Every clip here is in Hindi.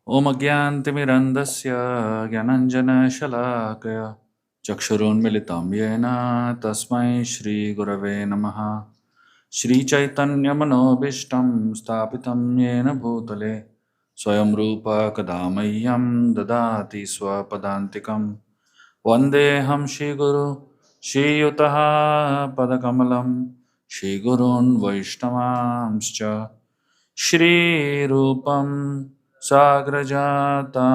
ॐ अज्ञानतिमिरन्धस्य ज्ञानाञ्जनशलाकया चक्षुरुन्मिलितं येन तस्मै श्रीगुरवे नमः। श्रीचैतन्यमनोभीष्टं स्थापितं येन भूतले स्वयं रूप कदा मह्यं ददाति स्वपदान्तिकं। वन्देऽहं श्रीगुरु श्रीयुतः पदकमलं श्रीगुरून् वैष्णवांश्च श्रीरूपं साग्रजातां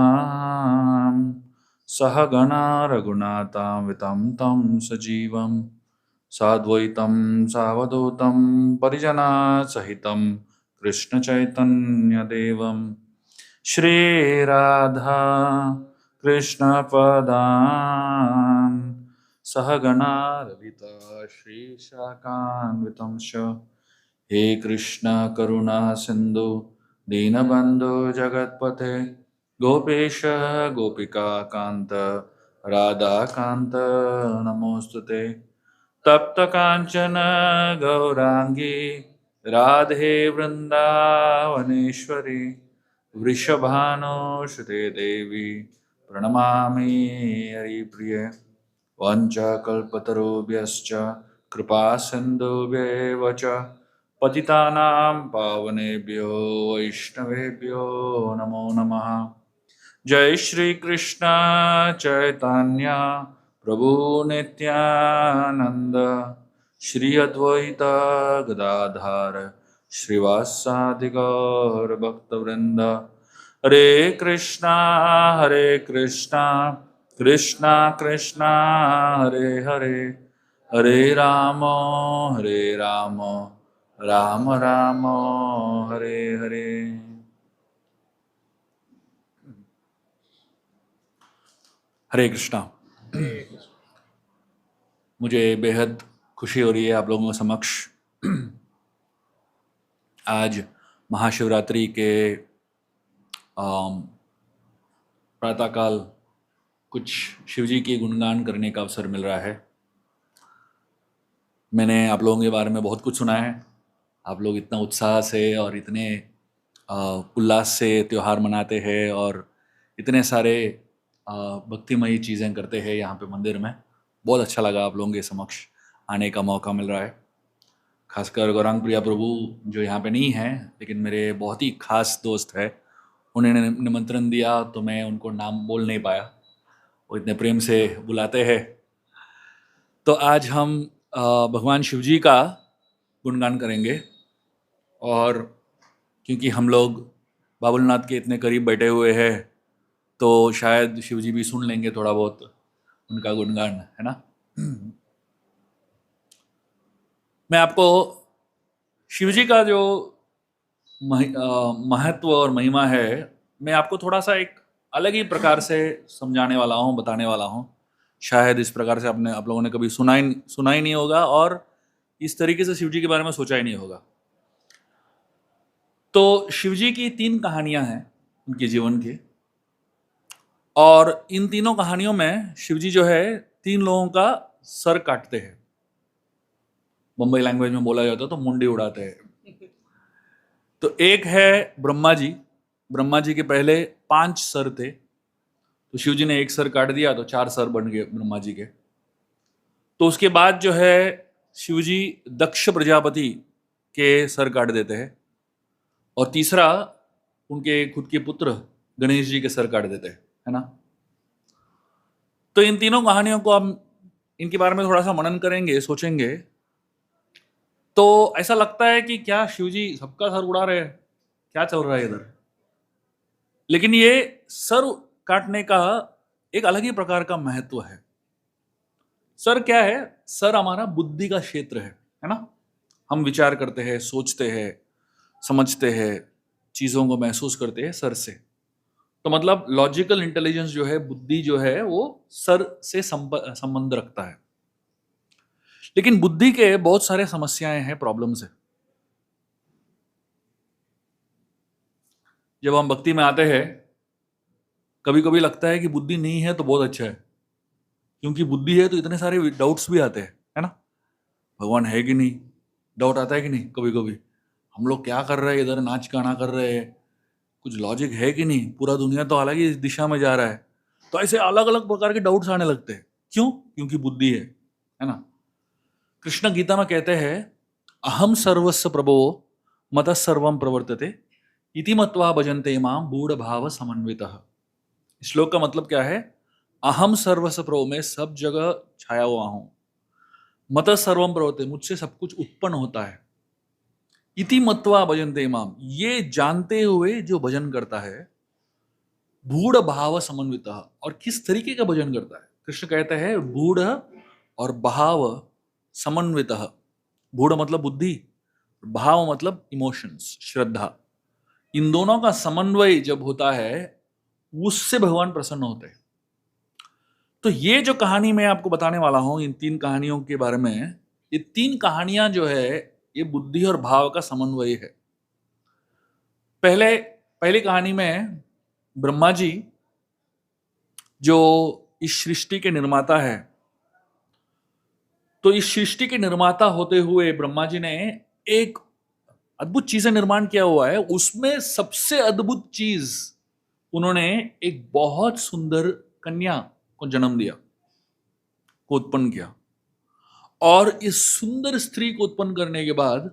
सहगणा रघुनाथान्वितं तं सजीवं साद्वैतं सावधूतं परिजनसहितं कृष्णचैतन्यदेवं श्रीराधा कृष्णपदान् सहगणा ललिता श्रीशाखान्वितं च। हे कृष्ण करुणा सिंधु दीनबंधु जगतपते गोपेश गोपिका कांत राधा कांत नमोस्तुते। तप्त कांचन गौरांगी राधे वृंदावनेश्वरी वृषभानुसुते देवी प्रणमामि हरिप्रिये। वंशकल्पतरुभ्यश्च कृपा सिन्धुभ्येव च पतितानां पावनेभ्यो वैष्णवेभ्यो नमो नमः। जय श्री कृष्ण चैतन्य प्रभु नित्यानंद श्री अद्वैत गदाधर श्रीवासादि गौर भक्तवृंद। हरे कृष्णा कृष्णा कृष्णा हरे हरे हरे राम राम राम हरे हरे। हरे कृष्णा। मुझे बेहद खुशी हो रही है आप लोगों के समक्ष आज महाशिवरात्रि के प्रातःकाल कुछ शिवजी के गुणगान करने का अवसर मिल रहा है। मैंने आप लोगों के बारे में बहुत कुछ सुना है। आप लोग इतना उत्साह से और इतने उल्लास से त्यौहार मनाते हैं और इतने सारे भक्तिमयी चीज़ें करते हैं यहाँ पे मंदिर में। बहुत अच्छा लगा आप लोगों के समक्ष आने का मौका मिल रहा है। खासकर गौरांग प्रिया प्रभु जो यहाँ पे नहीं हैं लेकिन मेरे बहुत ही खास दोस्त है, उन्होंने निमंत्रण दिया तो मैं उनको नाम बोल नहीं पाया, वो इतने प्रेम से बुलाते हैं। तो आज हम भगवान शिव जी का गुणगान करेंगे और क्योंकि हम लोग बाबुलनाथ के इतने करीब बैठे हुए हैं तो शायद शिव जी भी सुन लेंगे थोड़ा बहुत उनका गुणगान, है ना। मैं आपको शिव जी का जो महत्व और महिमा है मैं आपको थोड़ा सा एक अलग ही प्रकार से समझाने वाला हूँ, बताने वाला हूँ। शायद इस प्रकार से आप लोगों ने कभी सुना ही नहीं होगा और इस तरीके से शिव जी के बारे में सोचा ही नहीं होगा। तो शिव जी की 3 कहानियां हैं उनके जीवन की और इन तीनों कहानियों में शिव जी जो है 3 लोगों का सर काटते हैं। बम्बई लैंग्वेज में बोला जाता है तो मुंडी उड़ाते हैं। तो एक है ब्रह्मा जी। ब्रह्मा जी के पहले 5 सर थे, तो शिव जी ने एक सर काट दिया तो 4 सर बन गए ब्रह्मा जी के। तो उसके बाद जो है शिव जी दक्ष प्रजापति के सर काट देते हैं और तीसरा उनके खुद के पुत्र गणेश जी के सर काट देते हैं, है ना। तो इन तीनों कहानियों को हम इनके बारे में थोड़ा सा मनन करेंगे, सोचेंगे तो ऐसा लगता है कि क्या शिव जी सबका सर उड़ा रहे हैं, क्या चल रहा है इधर। लेकिन ये सर काटने का एक अलग ही प्रकार का महत्व है। सर क्या है? सर हमारा बुद्धि का क्षेत्र है ना। हम विचार करते हैं, सोचते हैं, समझते हैं, चीजों को महसूस करते हैं सर से। तो मतलब लॉजिकल इंटेलिजेंस जो है, बुद्धि जो है, वो सर से संबंध रखता है। लेकिन बुद्धि के बहुत सारे समस्याएं हैं, प्रॉब्लम्स है। जब हम भक्ति में आते हैं कभी कभी लगता है कि बुद्धि नहीं है तो बहुत अच्छा है, क्योंकि बुद्धि है तो इतने सारे डाउट्स भी आते हैं, है ना। भगवान है कि नहीं, डाउट आता है कि नहीं। कभी कभी हम लोग क्या कर रहे हैं इधर, नाच गाना कर रहे हैं, कुछ लॉजिक है कि नहीं, पूरा दुनिया तो अलग ही दिशा में जा रहा है। तो ऐसे अलग अलग प्रकार के डाउट्स आने लगते हैं। क्यों? क्योंकि बुद्धि है ना। कृष्ण गीता में कहते हैं अहम सर्वस्व प्रभो मतः सर्वम प्रवर्तते इति मत्वा भजन्ते माम मूढ़ भाव समन्वितः। श्लोक का मतलब क्या है? अहम सर्वस्व प्रभो, में सब जगह छाया हुआ हूं, मतः सर्वम प्रवर्तते, मुझसे सब कुछ उत्पन्न होता है, इति मत्वा भजन्ते माम, ये जानते हुए जो भजन करता है, मूढ़ भाव समन्वितः, और किस तरीके का भजन करता है? कृष्ण कहते हैं मूढ़ और भाव समन्वितः। मूढ़ मतलब बुद्धि, भाव मतलब इमोशंस, श्रद्धा। इन दोनों का समन्वय जब होता है उससे भगवान प्रसन्न होते हैं। तो ये जो कहानी मैं आपको बताने वाला हूं, इन 3 कहानियों के बारे में, ये 3 कहानियां जो है ये बुद्धि और भाव का समन्वय है। पहली कहानी में ब्रह्मा जी जो इस सृष्टि के निर्माता है, तो इस सृष्टि के निर्माता होते हुए ब्रह्मा जी ने एक अद्भुत चीजें निर्माण किया हुआ है। उसमें सबसे अद्भुत चीज, उन्होंने एक बहुत सुंदर कन्या को जन्म दिया, को उत्पन्न किया, और इस सुंदर स्त्री को उत्पन्न करने के बाद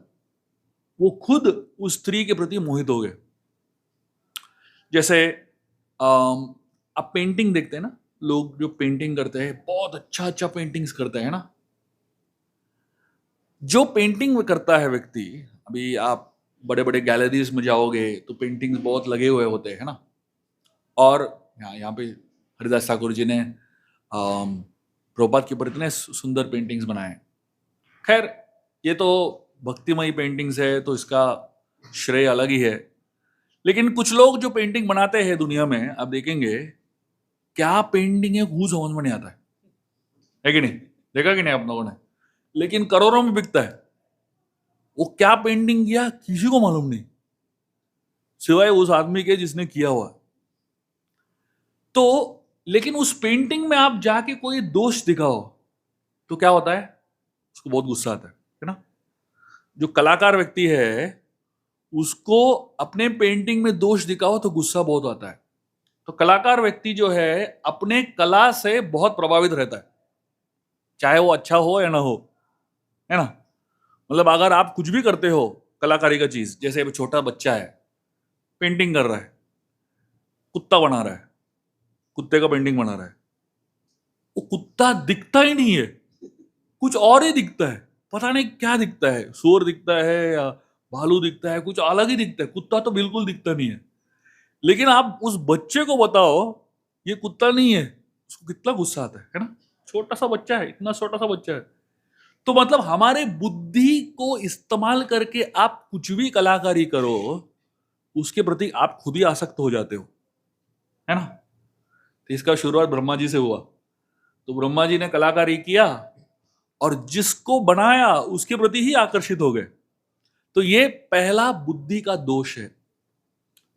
वो खुद उस स्त्री के प्रति मोहित हो गए। जैसे आप पेंटिंग देखते हैं ना, लोग जो पेंटिंग करते हैं बहुत अच्छा अच्छा पेंटिंग्स करते हैं ना। जो पेंटिंग करता है व्यक्ति, अभी आप बड़े बड़े गैलरीज में जाओगे तो पेंटिंग्स बहुत लगे हुए होते हैं ना। और यहाँ पे हरिदास ठाकुर जी ने प्रभुपाद के ऊपर इतने सुंदर पेंटिंग्स बनाए। खैर ये तो भक्तिमयी पेंटिंग्स है तो इसका श्रेय अलग ही है। लेकिन कुछ लोग जो पेंटिंग बनाते हैं दुनिया में, आप देखेंगे क्या पेंटिंग है कुछ समझ में नहीं आता है कि नहीं? देखा कि नहीं आप लोगों ने? लेकिन करोड़ों में बिकता है। वो क्या पेंटिंग किया किसी को मालूम नहीं, सिवाय उस आदमी के जिसने किया हुआ। तो लेकिन उस पेंटिंग में आप जाके कोई दोष दिखाओ तो क्या होता है? उसको बहुत गुस्सा आता है ना। जो कलाकार व्यक्ति है उसको अपने पेंटिंग में दोष दिखाओ तो गुस्सा बहुत आता है। तो कलाकार व्यक्ति जो है अपने कला से बहुत प्रभावित रहता है, चाहे वो अच्छा हो या ना हो, है ना। मतलब अगर आप कुछ भी करते हो कलाकारी का चीज, जैसे छोटा बच्चा है पेंटिंग कर रहा है, कुत्ता बना रहा है, कुत्ते का पेंटिंग बना रहा है, वो कुत्ता दिखता ही नहीं है, कुछ और ही दिखता है, पता नहीं क्या दिखता है, सूअर दिखता है या भालू दिखता है, कुछ अलग ही दिखता है, कुत्ता तो बिल्कुल दिखता नहीं है। लेकिन आप उस बच्चे को बताओ ये कुत्ता नहीं है, उसको कितना गुस्सा आता है ना। छोटा सा बच्चा है, इतना छोटा सा बच्चा है। तो मतलब हमारे बुद्धि को इस्तेमाल करके आप कुछ भी कलाकारी करो, उसके प्रति आप खुद ही आसक्त हो जाते हो, है ना। तो इसका शुरुआत ब्रह्मा जी से हुआ। तो ब्रह्मा जी ने कलाकारी किया और जिसको बनाया उसके प्रति ही आकर्षित हो गए। तो ये पहला बुद्धि का दोष है।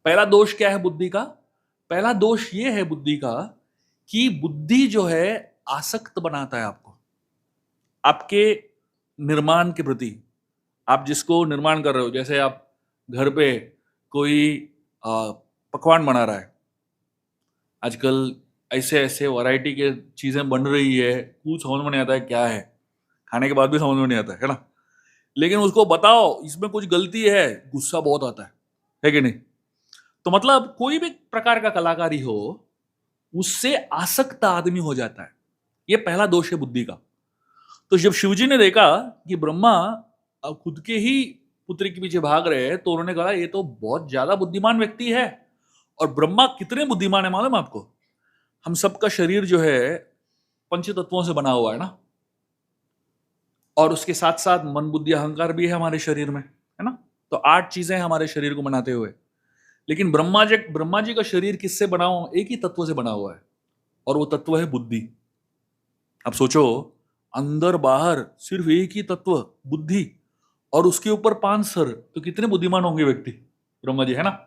पहला दोष क्या है बुद्धि का? पहला दोष ये है बुद्धि का कि बुद्धि जो है आसक्त बनाता है आपको, आपके निर्माण के प्रति। आप जिसको निर्माण कर रहे हो, जैसे आप घर पे कोई पकवान बना रहा है, आजकल ऐसे ऐसे वैरायटी के चीजें बन रही है, कुछ समझ में नहीं आता है क्या है, खाने के बाद भी समझ में नहीं आता है ना। लेकिन उसको बताओ इसमें कुछ गलती है, गुस्सा बहुत आता है कि नहीं? तो मतलब कोई भी प्रकार का कलाकारी हो, उससे आसक्त आदमी हो जाता है। ये पहला दोष है बुद्धि का। तो जब शिवजी ने देखा कि ब्रह्मा खुद के ही पुत्र के पीछे भाग रहे हैं, तो उन्होंने कहा ये तो बहुत ज्यादा बुद्धिमान व्यक्ति है। और ब्रह्मा कितने बुद्धिमान है मालूम आपको? हम सबका शरीर जो है पंच तत्वों से बना हुआ है ना, और उसके साथ साथ मन बुद्धि अहंकार भी है हमारे शरीर में, है ना। तो 8 चीजें हमारे शरीर को बनाते हुए। लेकिन ब्रह्मा जी का शरीर किससे बना हुआ? एक ही तत्व से बना हुआ है, और वो तत्व है बुद्धि। अब सोचो, अंदर बाहर सिर्फ एक ही तत्व बुद्धि, और उसके ऊपर 5 सर, तो कितने बुद्धिमान होंगे व्यक्ति? ब्रह्मा जी, है ना।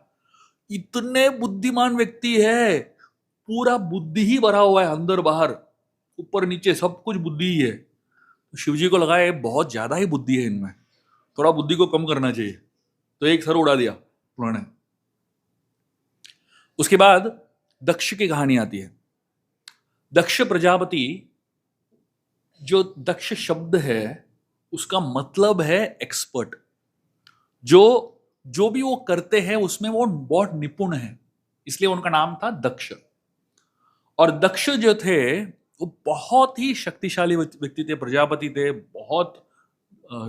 इतने बुद्धिमान व्यक्ति है, पूरा बुद्धि ही भरा हुआ है, अंदर बाहर ऊपर नीचे सब कुछ बुद्धि ही है। तो शिव जी को लगा ये बहुत ज्यादा ही बुद्धि है इनमें, थोड़ा बुद्धि को कम करना चाहिए। तो एक सर उड़ा दिया उन्होंने। उसके बाद दक्ष की कहानी आती है। दक्ष प्रजापति, जो दक्ष शब्द है उसका मतलब है एक्सपर्ट। जो जो भी वो करते हैं उसमें वो बहुत निपुण है, इसलिए उनका नाम था दक्ष। और दक्ष जो थे वो बहुत ही शक्तिशाली व्यक्ति थे, प्रजापति थे, बहुत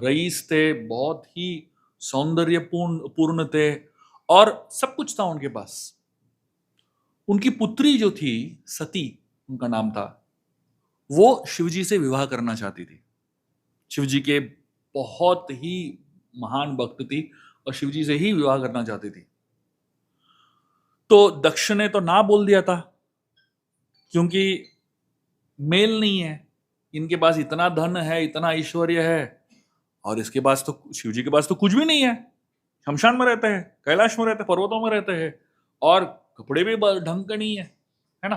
रईस थे, बहुत ही सौंदर्यपूर्ण पूर्ण थे, और सब कुछ था उनके पास। उनकी पुत्री जो थी सती, उनका नाम था, वो शिवजी से विवाह करना चाहती थी। शिवजी के बहुत ही महान भक्त थी और शिवजी से ही विवाह करना चाहती थी। तो दक्ष ने तो ना बोल दिया था, क्योंकि मेल नहीं है, इनके पास इतना धन है, इतना ऐश्वर्य है, और इसके पास तो, शिवजी के पास तो कुछ भी नहीं है। शमशान में रहते हैं, कैलाश में रहते हैं, पर्वतों में रहते हैं, और कपड़े भी ढंग के नहीं है ना।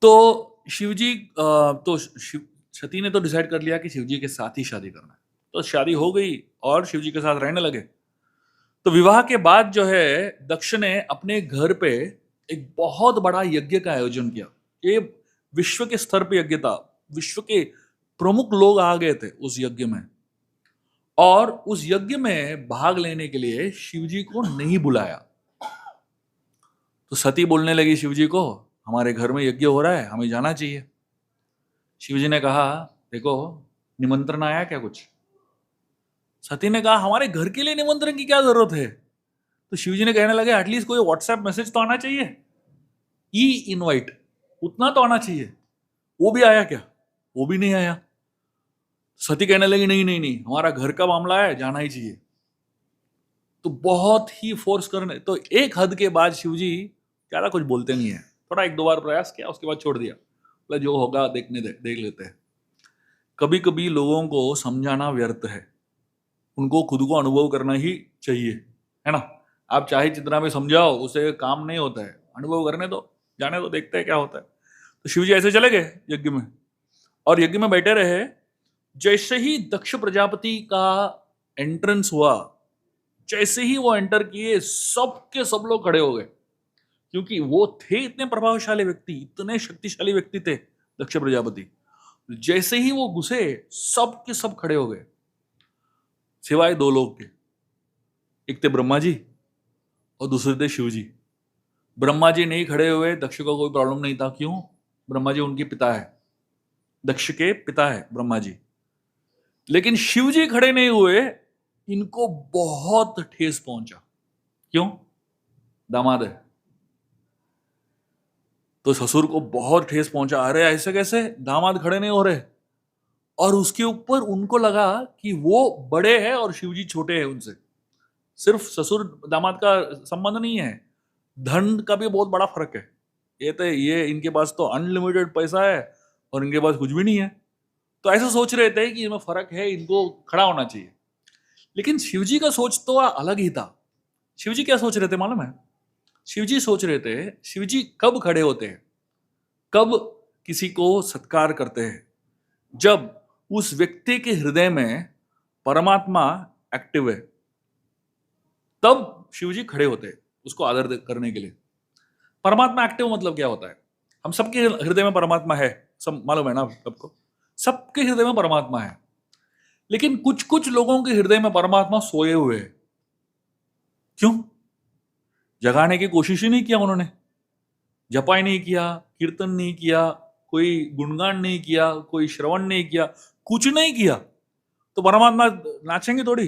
तो शिवजी तो सती ने तो डिसाइड कर लिया कि शिवजी के साथ ही शादी करना है। तो शादी हो गई और शिवजी के साथ रहने लगे। तो विवाह के बाद जो है दक्ष ने अपने घर पे एक बहुत बड़ा यज्ञ का आयोजन किया। ये विश्व के स्तर पे यज्ञ था, विश्व के प्रमुख लोग आ गए थे उस यज्ञ में, और उस यज्ञ में भाग लेने के लिए शिवजी को नहीं बुलाया। तो सती बोलने लगी शिवजी को, हमारे घर में यज्ञ हो रहा है, हमें जाना चाहिए। शिवजी ने कहा, देखो निमंत्रण आया क्या कुछ? सती ने कहा, हमारे घर के लिए निमंत्रण की क्या जरूरत है? तो शिवजी ने कहने लगे, एटलीस्ट कोई व्हाट्सएप मैसेज तो आना चाहिए, ई इनवाइट, उतना तो आना चाहिए। वो भी आया क्या? वो भी नहीं आया। सती कहने लगी, नहीं नहीं नहीं, हमारा घर का मामला है, जाना ही चाहिए। तो बहुत ही फोर्स करने, तो एक हद के बाद शिवजी ज्यादा कुछ बोलते नहीं है, थोड़ा एक दो बार प्रयास किया, उसके बाद छोड़ दिया, बोला जो होगा देख लेते हैं। कभी कभी लोगों को समझाना व्यर्थ है, उनको खुद को अनुभव करना ही चाहिए, है ना। आप चाहे जितना भी समझाओ, उसे काम नहीं होता है, अनुभव करने दो, जाने दो, देखते हैं क्या होता है। तो शिवजी ऐसे चले गए यज्ञ में, और यज्ञ में बैठे रहे। जैसे ही दक्ष प्रजापति का एंट्रेंस हुआ, जैसे ही वो एंटर किए, सबके सब लोग खड़े हो गए, क्योंकि वो थे इतने प्रभावशाली व्यक्ति, इतने शक्तिशाली व्यक्ति थे दक्ष प्रजापति। जैसे ही वो घुसे, सब के सब खड़े हो गए, सिवाय दो लोग थे। एक थे ब्रह्मा जी और दूसरे थे शिव जी। ब्रह्मा जी नहीं खड़े हुए, दक्ष को कोई प्रॉब्लम नहीं था। क्यों? ब्रह्मा जी उनके पिता है, दक्ष के पिता है ब्रह्मा जी। लेकिन शिव जी खड़े नहीं हुए, इनको बहुत ठेस पहुंचा। क्यों? दामाद है, तो ससुर को बहुत ठेस पहुंचा। अरे ऐसे कैसे, दामाद खड़े नहीं हो रहे। और उसके ऊपर उनको लगा कि वो बड़े हैं और शिवजी छोटे हैं उनसे। सिर्फ ससुर दामाद का संबंध नहीं है, धन का भी बहुत बड़ा फर्क है। ये इनके पास तो अनलिमिटेड पैसा है और इनके पास कुछ भी नहीं है। तो ऐसा सोच रहे थे कि इनमें फर्क है, इनको खड़ा होना चाहिए। लेकिन शिवजी का सोच तो अलग ही था। शिवजी क्या सोच रहे थे मालूम है? शिवजी सोच रहे थे, शिवजी कब खड़े होते हैं, कब किसी को सत्कार करते हैं, जब उस व्यक्ति के हृदय में परमात्मा एक्टिव है, तब शिवजी खड़े होते हैं उसको आदर करने के लिए। परमात्मा एक्टिव मतलब क्या होता है? हम सबके हृदय में परमात्मा है, सब मालूम है ना सबको, सबके हृदय में परमात्मा है। लेकिन कुछ कुछ लोगों के हृदय में परमात्मा सोए हुए हैं। क्यों? जगाने की कोशिश ही नहीं किया उन्होंने, जपाई नहीं किया, कीर्तन नहीं किया, कोई गुणगान नहीं किया, कोई श्रवण नहीं किया, कुछ नहीं किया। तो परमात्मा नाचेंगे थोड़ी,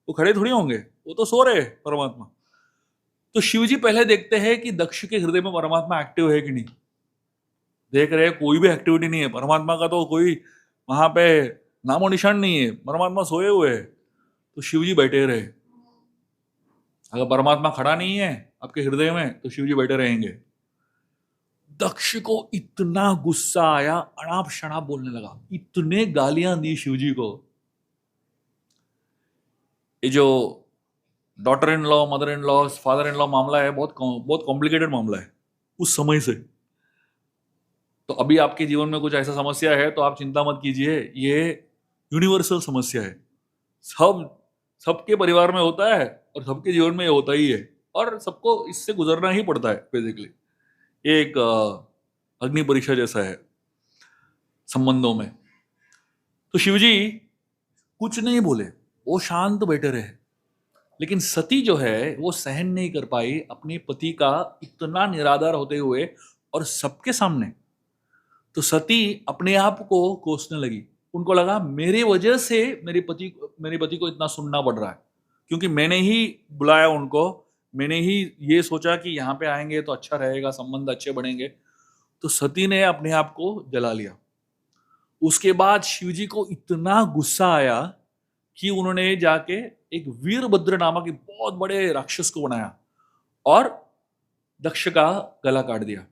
वो खड़े थोड़ी होंगे, वो तो सो रहे परमात्मा। तो शिवजी पहले देखते हैं कि दक्ष के हृदय में परमात्मा एक्टिव है कि नहीं। देख रहे हैं कोई भी एक्टिविटी नहीं है, परमात्मा का तो कोई वहां पे नामो निशान नहीं है, परमात्मा सोए हुए है। तो शिवजी बैठे रहे। अगर परमात्मा खड़ा नहीं है आपके हृदय में, तो शिवजी बैठे रहेंगे। दक्ष को इतना गुस्सा आया, अनाप शनाप बोलने लगा, इतने गालियां दी शिवजी को। ये जो daughter in law, mother in law, father in law मामला है, बहुत बहुत कॉम्प्लिकेटेड मामला है उस समय से। तो अभी आपके जीवन में कुछ ऐसा समस्या है तो आप चिंता मत कीजिए, ये यूनिवर्सल समस्या है, सबके परिवार में होता है और सबके जीवन में ये होता ही है। और सबको इससे गुजरना ही पड़ता है बेसिकली। एक अग्नि परीक्षा जैसा है संबंधों में। तो शिवजी कुछ नहीं बोले, वो शांत बैठे रहे। लेकिन सती जो है वो सहन नहीं कर पाई अपने पति का इतना निरादर होते हुए और सबके सामने। तो सती अपने आप को कोसने लगी। उनको लगा मेरे वजह से मेरे पति को इतना सुनना पड़ रहा है, क्योंकि मैंने ही बुलाया उनको, मैंने ही ये सोचा कि यहाँ पे आएंगे तो अच्छा रहेगा, संबंध अच्छे बढ़ेंगे। तो सती ने अपने आप को जला लिया। उसके बाद शिवजी को इतना गुस्सा आया कि उन्होंने जाके एक वीरभद्र नामक एक बहुत बड़े राक्षस को बनाया और दक्ष का गला काट दिया।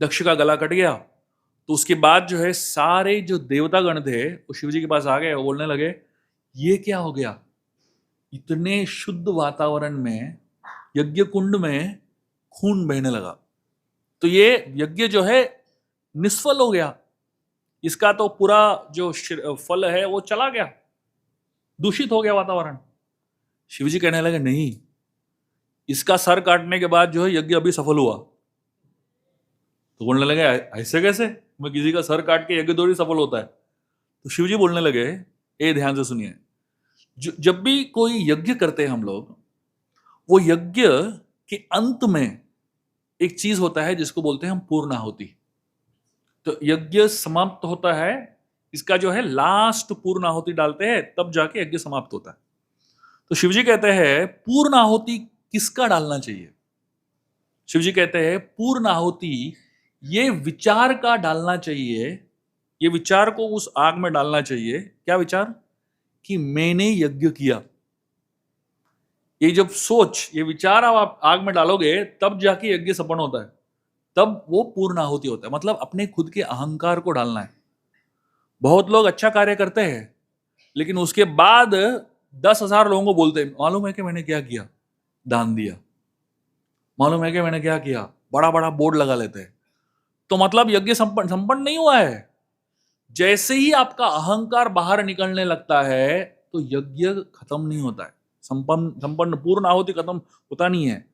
दक्ष का गला कट गया तो उसके बाद जो है सारे जो देवतागण थे वो शिवजी के पास आ गए। वो बोलने लगे ये क्या हो गया, इतने शुद्ध वातावरण में यज्ञ कुंड में खून बहने लगा, तो ये यज्ञ जो है निष्फल हो गया, इसका तो पूरा जो फल है वो चला गया, दूषित हो गया वातावरण। शिवजी कहने लगे नहीं, इसका सर काटने के बाद जो है यज्ञ अभी सफल हुआ। तो बोलने लगे ऐसे कैसे, मैं किसी का सर काट के यज्ञ थोड़ी सफल होता है। तो शिवजी बोलने लगे ए ध्यान से सुनिए, जब भी कोई यज्ञ करते हैं हम लोग, वो यज्ञ के अंत में एक चीज होता है जिसको बोलते हैं हम पूर्णाहुति। तो यज्ञ समाप्त होता है, इसका जो है लास्ट पूर्णाहुति डालते हैं, तब जाके यज्ञ समाप्त होता है। तो शिवजी कहते हैं पूर्णाहुति किसका डालना चाहिए? शिवजी कहते हैं पूर्णाहुति ये विचार का डालना चाहिए, ये विचार को उस आग में डालना चाहिए। क्या विचार? कि मैंने यज्ञ किया। ये जब सोच, ये विचार आप आग में डालोगे तब जाके यज्ञ संपन्न होता है, तब वो पूर्णाहुति होता है। मतलब अपने खुद के अहंकार को डालना है। बहुत लोग अच्छा कार्य करते हैं लेकिन उसके बाद 10,000 लोगों को बोलते हैं मालूम है कि मैंने क्या किया, दान दिया, मालूम है कि मैंने क्या किया, बड़ा बड़ा बोर्ड लगा लेते हैं। तो मतलब यज्ञ संपन्न नहीं हुआ है। जैसे ही आपका अहंकार बाहर निकलने लगता है तो यज्ञ खत्म नहीं होता है, संपन्न पूर्ण आहुति खत्म होता नहीं है।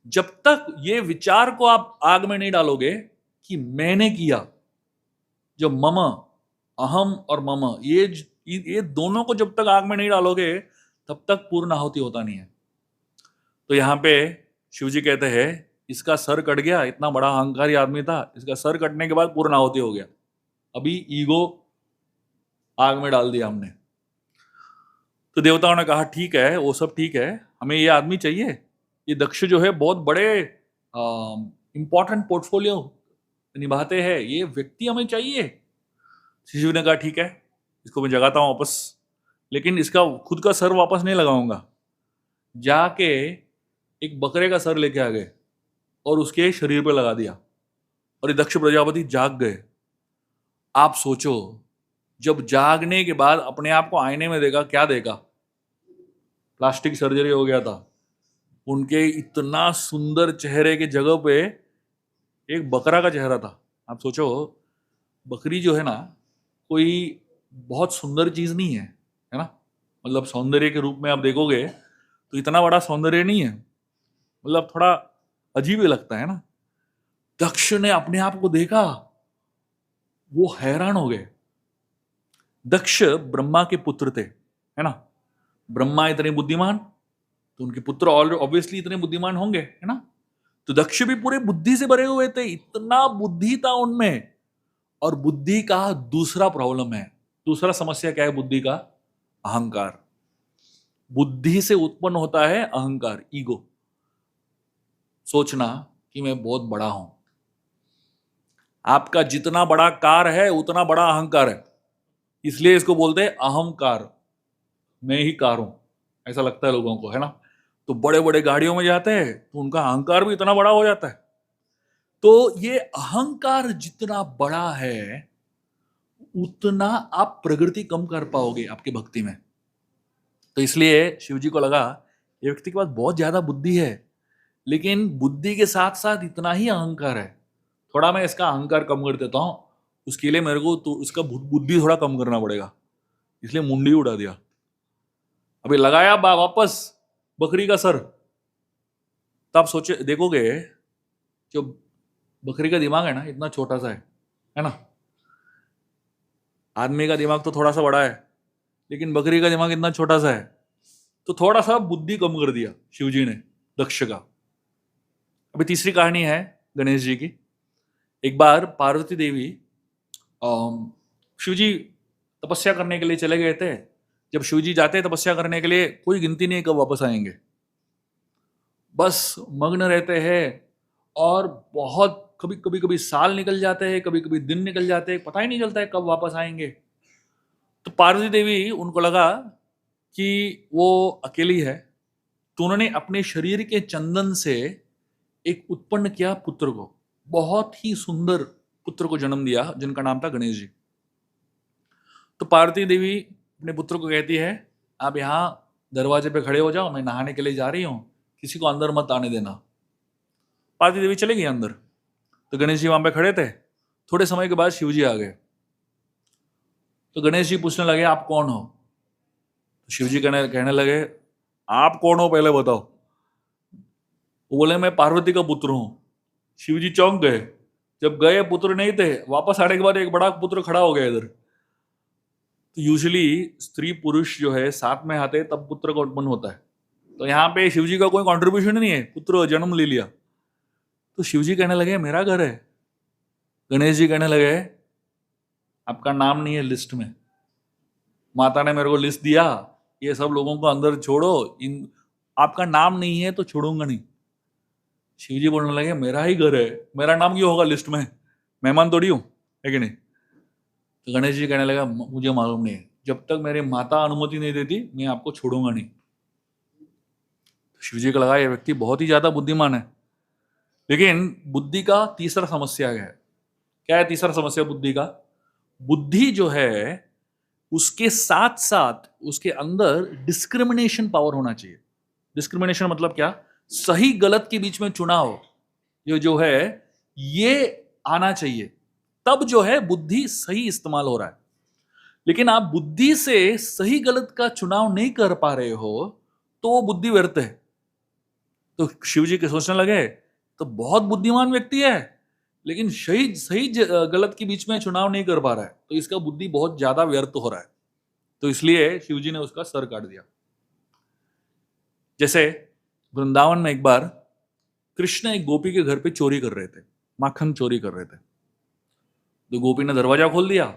जब तक ये विचार को आप आग में नहीं डालोगे कि मैंने किया, जो मम, अहम और मम, ये दोनों को जब तक आग में नहीं डालोगे तब तक पूर्ण आहुति होता नहीं है। तो यहां पे शिवजी कहते हैं इसका सर कट गया, इतना बड़ा अहंकारी आदमी था, इसका सर कटने के बाद पूर्ण आहुति हो गया। अभी ईगो आग में डाल दिया हमने। तो देवताओं ने कहा ठीक है, वो सब ठीक है, हमें ये आदमी चाहिए। ये दक्ष जो है बहुत बड़े इंपॉर्टेंट पोर्टफोलियो निभाते हैं, ये व्यक्ति हमें चाहिए। शिव ने कहा ठीक है, इसको मैं जगाता हूं वापस, लेकिन इसका खुद का सर वापस नहीं लगाऊंगा। जाके एक बकरे का सर लेके आ गए और उसके शरीर पे लगा दिया और ये दक्ष प्रजापति जाग गए। आप सोचो, जब जागने के बाद अपने आप को आईने में देखा, क्या देखा? प्लास्टिक सर्जरी हो गया था, उनके इतना सुंदर चेहरे के जगह पे एक बकरा का चेहरा था। आप सोचो, बकरी जो है ना, कोई बहुत सुंदर चीज नहीं है, है ना? मतलब सौंदर्य के रूप में आप देखोगे तो इतना बड़ा सौंदर्य नहीं है, मतलब थोड़ा अजीब ही लगता है ना। दक्ष ने अपने आप को देखा, वो हैरान हो गए। दक्ष ब्रह्मा के पुत्र थे, है ना? ब्रह्मा इतने बुद्धिमान, तो उनके पुत्र ऑब्वियसली इतने बुद्धिमान होंगे, है ना? तो दक्ष भी पूरे बुद्धि से भरे हुए थे, इतना बुद्धि था उनमें। और बुद्धि का दूसरा प्रॉब्लम है, दूसरा समस्या क्या है बुद्धि का? अहंकार। बुद्धि से उत्पन्न होता है अहंकार, ईगो, सोचना कि मैं बहुत बड़ा हूं। आपका जितना बड़ा कार है उतना बड़ा अहंकार है, इसलिए इसको बोलते हैं अहंकार। मैं ही कार हूं, ऐसा लगता है लोगों को, है ना? तो बड़े बड़े गाड़ियों में जाते हैं तो उनका अहंकार भी इतना बड़ा हो जाता है। तो ये अहंकार जितना बड़ा है उतना आप प्रगति कम कर पाओगे आपकी भक्ति में। तो इसलिए शिवजी को लगा ये व्यक्ति के पास बहुत ज्यादा बुद्धि है, लेकिन बुद्धि के साथ साथ इतना ही अहंकार है, थोड़ा मैं इसका अहंकार कम कर देता हूं, उसके लिए मेरे को तो इसका बुद्धि थोड़ा कम करना पड़ेगा। इसलिए मुंडी उड़ा दिया। अभी लगाया वापस बकरी का सर, तो आप सोचे देखोगे, जो बकरी का दिमाग है ना, इतना छोटा सा है ना। आदमी का दिमाग तो थोड़ा सा बड़ा है, लेकिन बकरी का दिमाग इतना छोटा सा है। तो थोड़ा सा बुद्धि कम कर दिया शिवजी ने दक्ष का। अभी तीसरी कहानी है गणेश जी की। एक बार पार्वती देवी शिवजी तपस्या करने के लिए चले गए थे। जब शिवजी जाते हैं तपस्या करने के लिए, कोई गिनती नहीं कब वापस आएंगे, बस मग्न रहते हैं। और बहुत कभी कभी कभी साल निकल जाते हैं, कभी कभी दिन निकल जाते हैं, पता ही नहीं चलता है कब वापस आएंगे। तो पार्वती देवी, उनको लगा कि वो अकेली है, तो उन्होंने अपने शरीर के चंदन से एक उत्पन्न किया पुत्र को, बहुत ही सुंदर पुत्र को जन्म दिया, जिनका नाम था गणेश जी। तो पार्वती देवी अपने पुत्र को कहती है, आप यहाँ दरवाजे पे खड़े हो जाओ, मैं नहाने के लिए जा रही हूँ, किसी को अंदर मत आने देना। पार्वती देवी चली गई अंदर। तो गणेश जी वहां पे खड़े थे। थोड़े समय के बाद शिव जी आ गए। तो गणेश जी पूछने लगे, आप कौन हो? तो शिव जी कहने लगे, आप कौन हो पहले बताओ। वो बोले, मैं पार्वती का पुत्र हूं। शिव जी चौंक गए। जब गए पुत्र नहीं थे, वापस आने के बाद एक बड़ा पुत्र खड़ा हो गया इधर। तो यूजुअली स्त्री पुरुष जो है साथ में आते तब पुत्र का उत्पन्न होता है। तो यहाँ पे शिव जी का कोई कॉन्ट्रीब्यूशन नहीं है, पुत्र जन्म ले लिया। तो शिव जी कहने लगे, मेरा घर है। गणेश जी कहने लगे, आपका नाम नहीं है लिस्ट में, माता ने मेरे को लिस्ट दिया, ये सब लोगों को अंदर छोड़ो, इन आपका नाम नहीं है तो छोड़ूंगा नहीं। शिव जी बोलने लगे, मेरा ही घर है, मेरा नाम क्यों होगा लिस्ट में, मेहमान थोड़ी हूं, है कि नहीं। तो गणेश जी कहने लगा, मुझे मालूम नहीं है, जब तक मेरी माता अनुमति नहीं देती मैं आपको छोड़ूंगा नहीं। तो शिव जी को लगा ये व्यक्ति बहुत ही ज्यादा बुद्धिमान है। लेकिन बुद्धि का तीसरा समस्या है। क्या है तीसरा समस्या बुद्धि का? बुद्धि जो है उसके साथ साथ उसके अंदर डिस्क्रिमिनेशन पावर होना चाहिए। डिस्क्रिमिनेशन मतलब क्या? सही गलत के बीच में चुनाव ये जो है ये आना चाहिए, तब जो है बुद्धि सही इस्तेमाल हो रहा है। लेकिन आप बुद्धि से सही गलत का चुनाव नहीं कर पा रहे हो तो वो बुद्धि व्यर्थ है। तो शिव जी के सोचने लगे, तो बहुत बुद्धिमान व्यक्ति है लेकिन सही सही गलत के बीच में चुनाव नहीं कर पा रहा है, तो इसका बुद्धि बहुत ज्यादा व्यर्थ हो रहा है। तो इसलिए शिव जी ने उसका सर काट दिया। जैसे वृंदावन में एक बार कृष्ण एक गोपी के घर पे चोरी कर रहे थे, माखन चोरी कर रहे थे। तो गोपी ने दरवाजा खोल दिया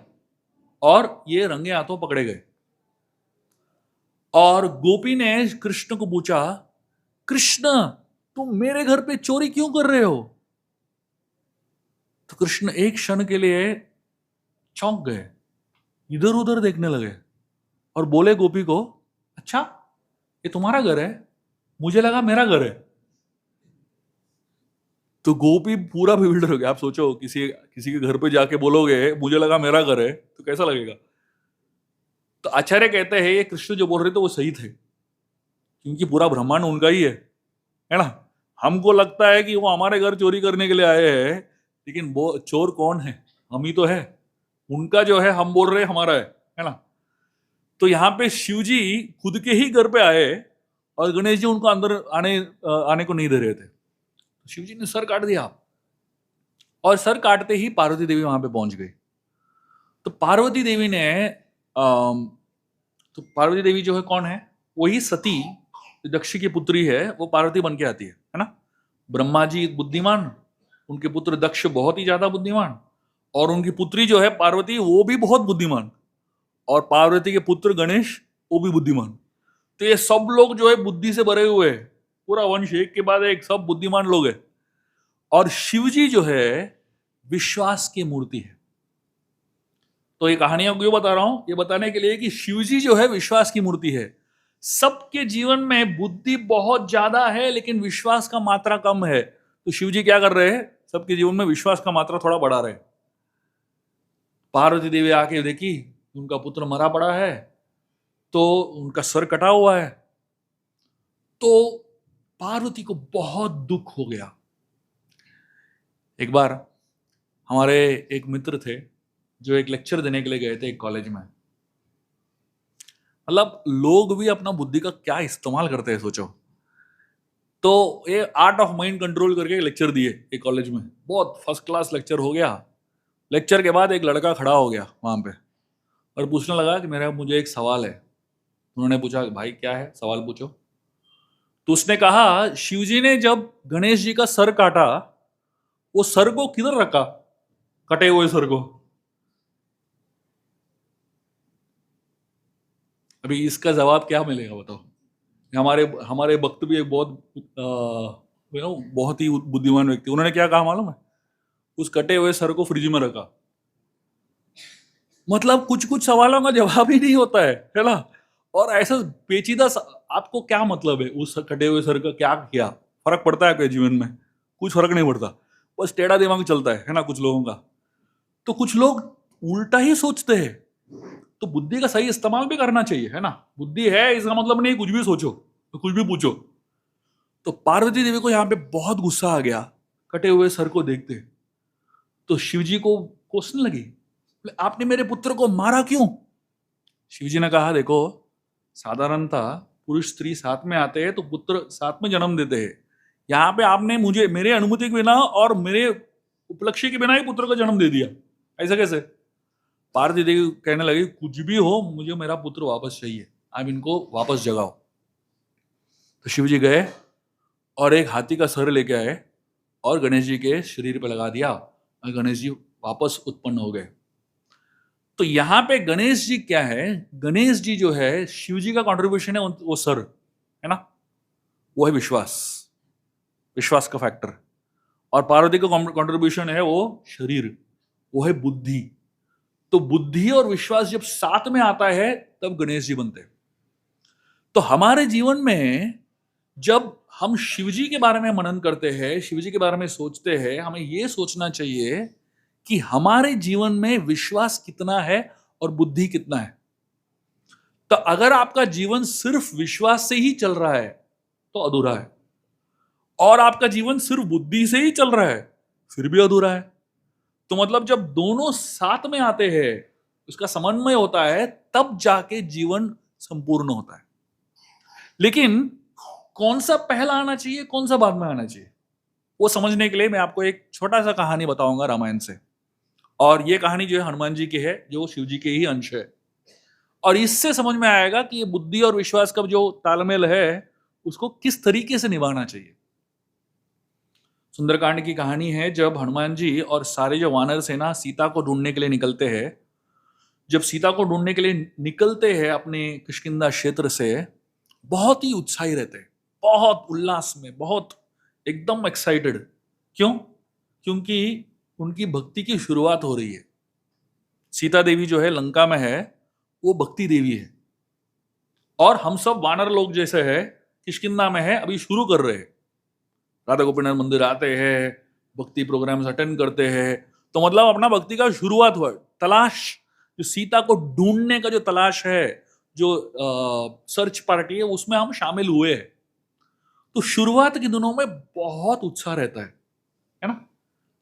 और ये रंगे हाथों पकड़े गए। और गोपी ने कृष्ण को पूछा, कृष्ण तुम मेरे घर पे चोरी क्यों कर रहे हो? तो कृष्ण एक क्षण के लिए चौंक गए, इधर उधर देखने लगे और बोले गोपी को, अच्छा ये तुम्हारा घर है, मुझे लगा मेरा घर है। तो गोपी पूरा bewilder हो गया। आप सोचो किसी किसी के घर पे जाके बोलोगे मुझे लगा मेरा घर है, तो कैसा लगेगा। तो आचार्य कहते हैं ये कृष्ण जो बोल रहे थे वो सही थे, क्योंकि पूरा ब्रह्मांड उनका ही है ना। हमको लगता है कि वो हमारे घर चोरी करने के लिए आए हैं, लेकिन वो चोर कौन है? हम ही तो है। उनका जो है हम बोल रहे हैं हमारा है ना। तो यहाँ पे शिव जी खुद के ही घर पे आए और गणेश जी उनको अंदर आने को नहीं दे रहे थे। तो शिव जी ने सर काट दिया और सर काटते ही पार्वती देवी वहां पे पहुंच गई। तो पार्वती देवी ने तो पार्वती देवी जो है कौन है? वही सती दक्ष की पुत्री है, वो पार्वती बन के आती है ना। ब्रह्मा जी बुद्धिमान, उनके पुत्र दक्ष बहुत ही ज्यादा बुद्धिमान, और उनकी पुत्री जो है पार्वती वो भी बहुत बुद्धिमान, और पार्वती के पुत्र गणेश वो भी बुद्धिमान। तो ये सब लोग जो है बुद्धि से भरे हुए हैं, पूरा वंश एक के बाद एक सब बुद्धिमान लोग हैं। और शिव जी जो है विश्वास की मूर्ति है। तो ये कहानियां क्यों बता रहा हूं? ये बताने के लिए कि शिव जी जो है विश्वास की मूर्ति है। सबके जीवन में बुद्धि बहुत ज्यादा है लेकिन विश्वास का मात्रा कम है। तो शिव जी क्या कर रहे हैं? सबके जीवन में विश्वास का मात्रा थोड़ा बढ़ा रहे। पार्वती देवी आके देखी उनका पुत्र मरा पड़ा है, तो उनका सर कटा हुआ है। तो पार्वती को बहुत दुख हो गया। एक बार हमारे एक मित्र थे जो एक लेक्चर देने के लिए गए थे एक कॉलेज में। मतलब लोग भी अपना बुद्धि का क्या इस्तेमाल करते हैं सोचो। तो ये आर्ट ऑफ माइंड कंट्रोल करके लेक्चर दिए एक कॉलेज में, बहुत फर्स्ट क्लास लेक्चर हो गया। लेक्चर के बाद एक लड़का खड़ा हो गया वहां पे और पूछने लगा कि मुझे एक सवाल है। उन्होंने पूछा भाई क्या है, सवाल पूछो। तो उसने कहा शिव जी ने जब गणेश जी का सर काटा, वो सर को किधर रखा, कटे हुए सर को? अभी इसका जवाब क्या मिलेगा बताओ? हमारे हमारे वक्त भी एक बहुत ही बुद्धिमान व्यक्ति, उन्होंने क्या कहा मालूम है? उस कटे हुए सर को फ्रिज में रखा। मतलब कुछ कुछ सवालों का जवाब ही नहीं होता है ना? और ऐसा पेचीदा आपको क्या मतलब है उस कटे हुए सर का क्या किया? फर्क पड़ता है आपके जीवन में? कुछ फर्क नहीं पड़ता, बस टेढ़ा दिमाग चलता है ना कुछ लोगों का। तो कुछ लोग उल्टा ही सोचते हैं। तो बुद्धि का सही इस्तेमाल भी करना चाहिए, है ना? बुद्धि है इसका मतलब नहीं कुछ भी सोचो, तो कुछ भी पूछो। तो पार्वती देवी को यहां पे बहुत गुस्सा आ गया कटे हुए सर को देखते। तो शिव जी को कोसने लगी, बोले, आपने मेरे पुत्र को मारा क्यों? शिव जी ने कहा देखो, साधारणतः पुरुष स्त्री साथ में आते हैं तो पुत्र साथ में जन्म देते हैं। यहाँ पे आपने मुझे मेरे अनुमति के बिना और मेरे उपलक्ष्य के बिना ही पुत्र को जन्म दे दिया, ऐसा कैसे? पार्वती देवी कहने लगी कुछ भी हो, मुझे मेरा पुत्र वापस चाहिए, आप इनको वापस जगाओ। तो शिव जी गए और एक हाथी का सर लेके आए और गणेश जी के शरीर पर लगा दिया और गणेश जी वापस उत्पन्न हो गए। तो यहां पे गणेश जी क्या है? गणेश जी जो है शिव जी का कंट्रीब्यूशन है वो सर, है ना? वो है विश्वास, विश्वास का फैक्टर। और पार्वती का कंट्रीब्यूशन है वो शरीर, वो है बुद्धि। तो बुद्धि और विश्वास जब साथ में आता है तब गणेश जी बनते हैं। तो हमारे जीवन में जब हम शिव जी के बारे में मनन करते हैं, शिव जी के बारे में सोचते हैं, हमें यह सोचना चाहिए कि हमारे जीवन में विश्वास कितना है और बुद्धि कितना है। तो अगर आपका जीवन सिर्फ विश्वास से ही चल रहा है तो अधूरा है, और आपका जीवन सिर्फ बुद्धि से ही चल रहा है फिर भी अधूरा है। तो मतलब जब दोनों साथ में आते हैं, उसका समन्वय होता है, तब जाके जीवन संपूर्ण होता है। लेकिन कौन सा पहला आना चाहिए, कौन सा बाद में आना चाहिए, वो समझने के लिए मैं आपको एक छोटा सा कहानी बताऊंगा रामायण से। और ये कहानी जो है हनुमान जी की है, जो शिव जी के ही अंश है। और इससे समझ में आएगा कि ये बुद्धि और विश्वास का जो तालमेल है उसको किस तरीके से निभाना चाहिए। सुंदरकांड की कहानी है, जब हनुमान जी और सारे जो वानर सेना सीता को ढूंढने के लिए निकलते हैं। जब सीता को ढूंढने के लिए निकलते हैं अपने किष्किंधा क्षेत्र से, बहुत ही उत्साही रहते हैं, बहुत उल्लास में, बहुत एकदम एक्साइटेड। क्यों? क्योंकि उनकी भक्ति की शुरुआत हो रही है। सीता देवी जो है लंका में है, वो भक्ति देवी है। और हम सब वानर लोग जैसे है, किष्किंधा में है, अभी शुरू कर रहे हैं। राधा गोपीनाथ मंदिर आते हैं, भक्ति प्रोग्राम्स अटेंड करते हैं। तो मतलब अपना भक्ति का शुरुआत हुआ। तलाश, जो सीता को ढूंढने का जो तलाश है, जो सर्च पार्टी है, उसमें हम शामिल हुए हैं। तो शुरुआत के दिनों में बहुत उत्साह रहता है ना?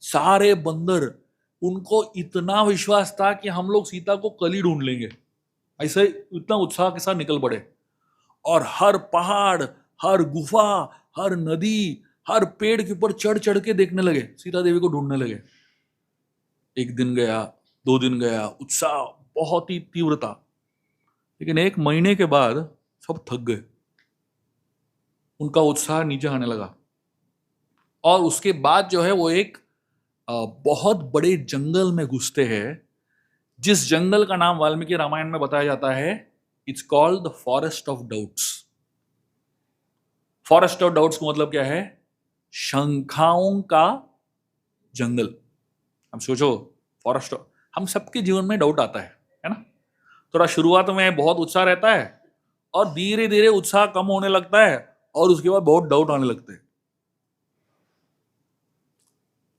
सारे बंदर, उनको इतना विश्वास था कि हम लोग सीता को कल ही ढूंढ लेंगे, ऐसे इतना उत्साह के साथ निकल पड़े। और हर पहाड़, हर गुफा, हर नदी, हर पेड़ के ऊपर चढ़ चढ़ के देखने लगे, सीता देवी को ढूंढने लगे। एक दिन गया, 2 दिन गया, उत्साह बहुत ही तीव्र था। लेकिन 1 महीने के बाद सब थक गए, उनका उत्साह नीचे आने लगा। और उसके बाद जो है वो एक बहुत बड़े जंगल में घुसते हैं, जिस जंगल का नाम वाल्मीकि रामायण में बताया जाता है, it's called the forest of doubts. Forest of doubts का मतलब क्या है? शंखाओं का जंगल। हम सोचो, फॉरेस्ट, हम सबके जीवन में डाउट आता है ना? थोड़ा शुरुआत में बहुत उत्साह रहता है और धीरे धीरे उत्साह कम होने लगता है और उसके बाद बहुत डाउट आने लगते हैं।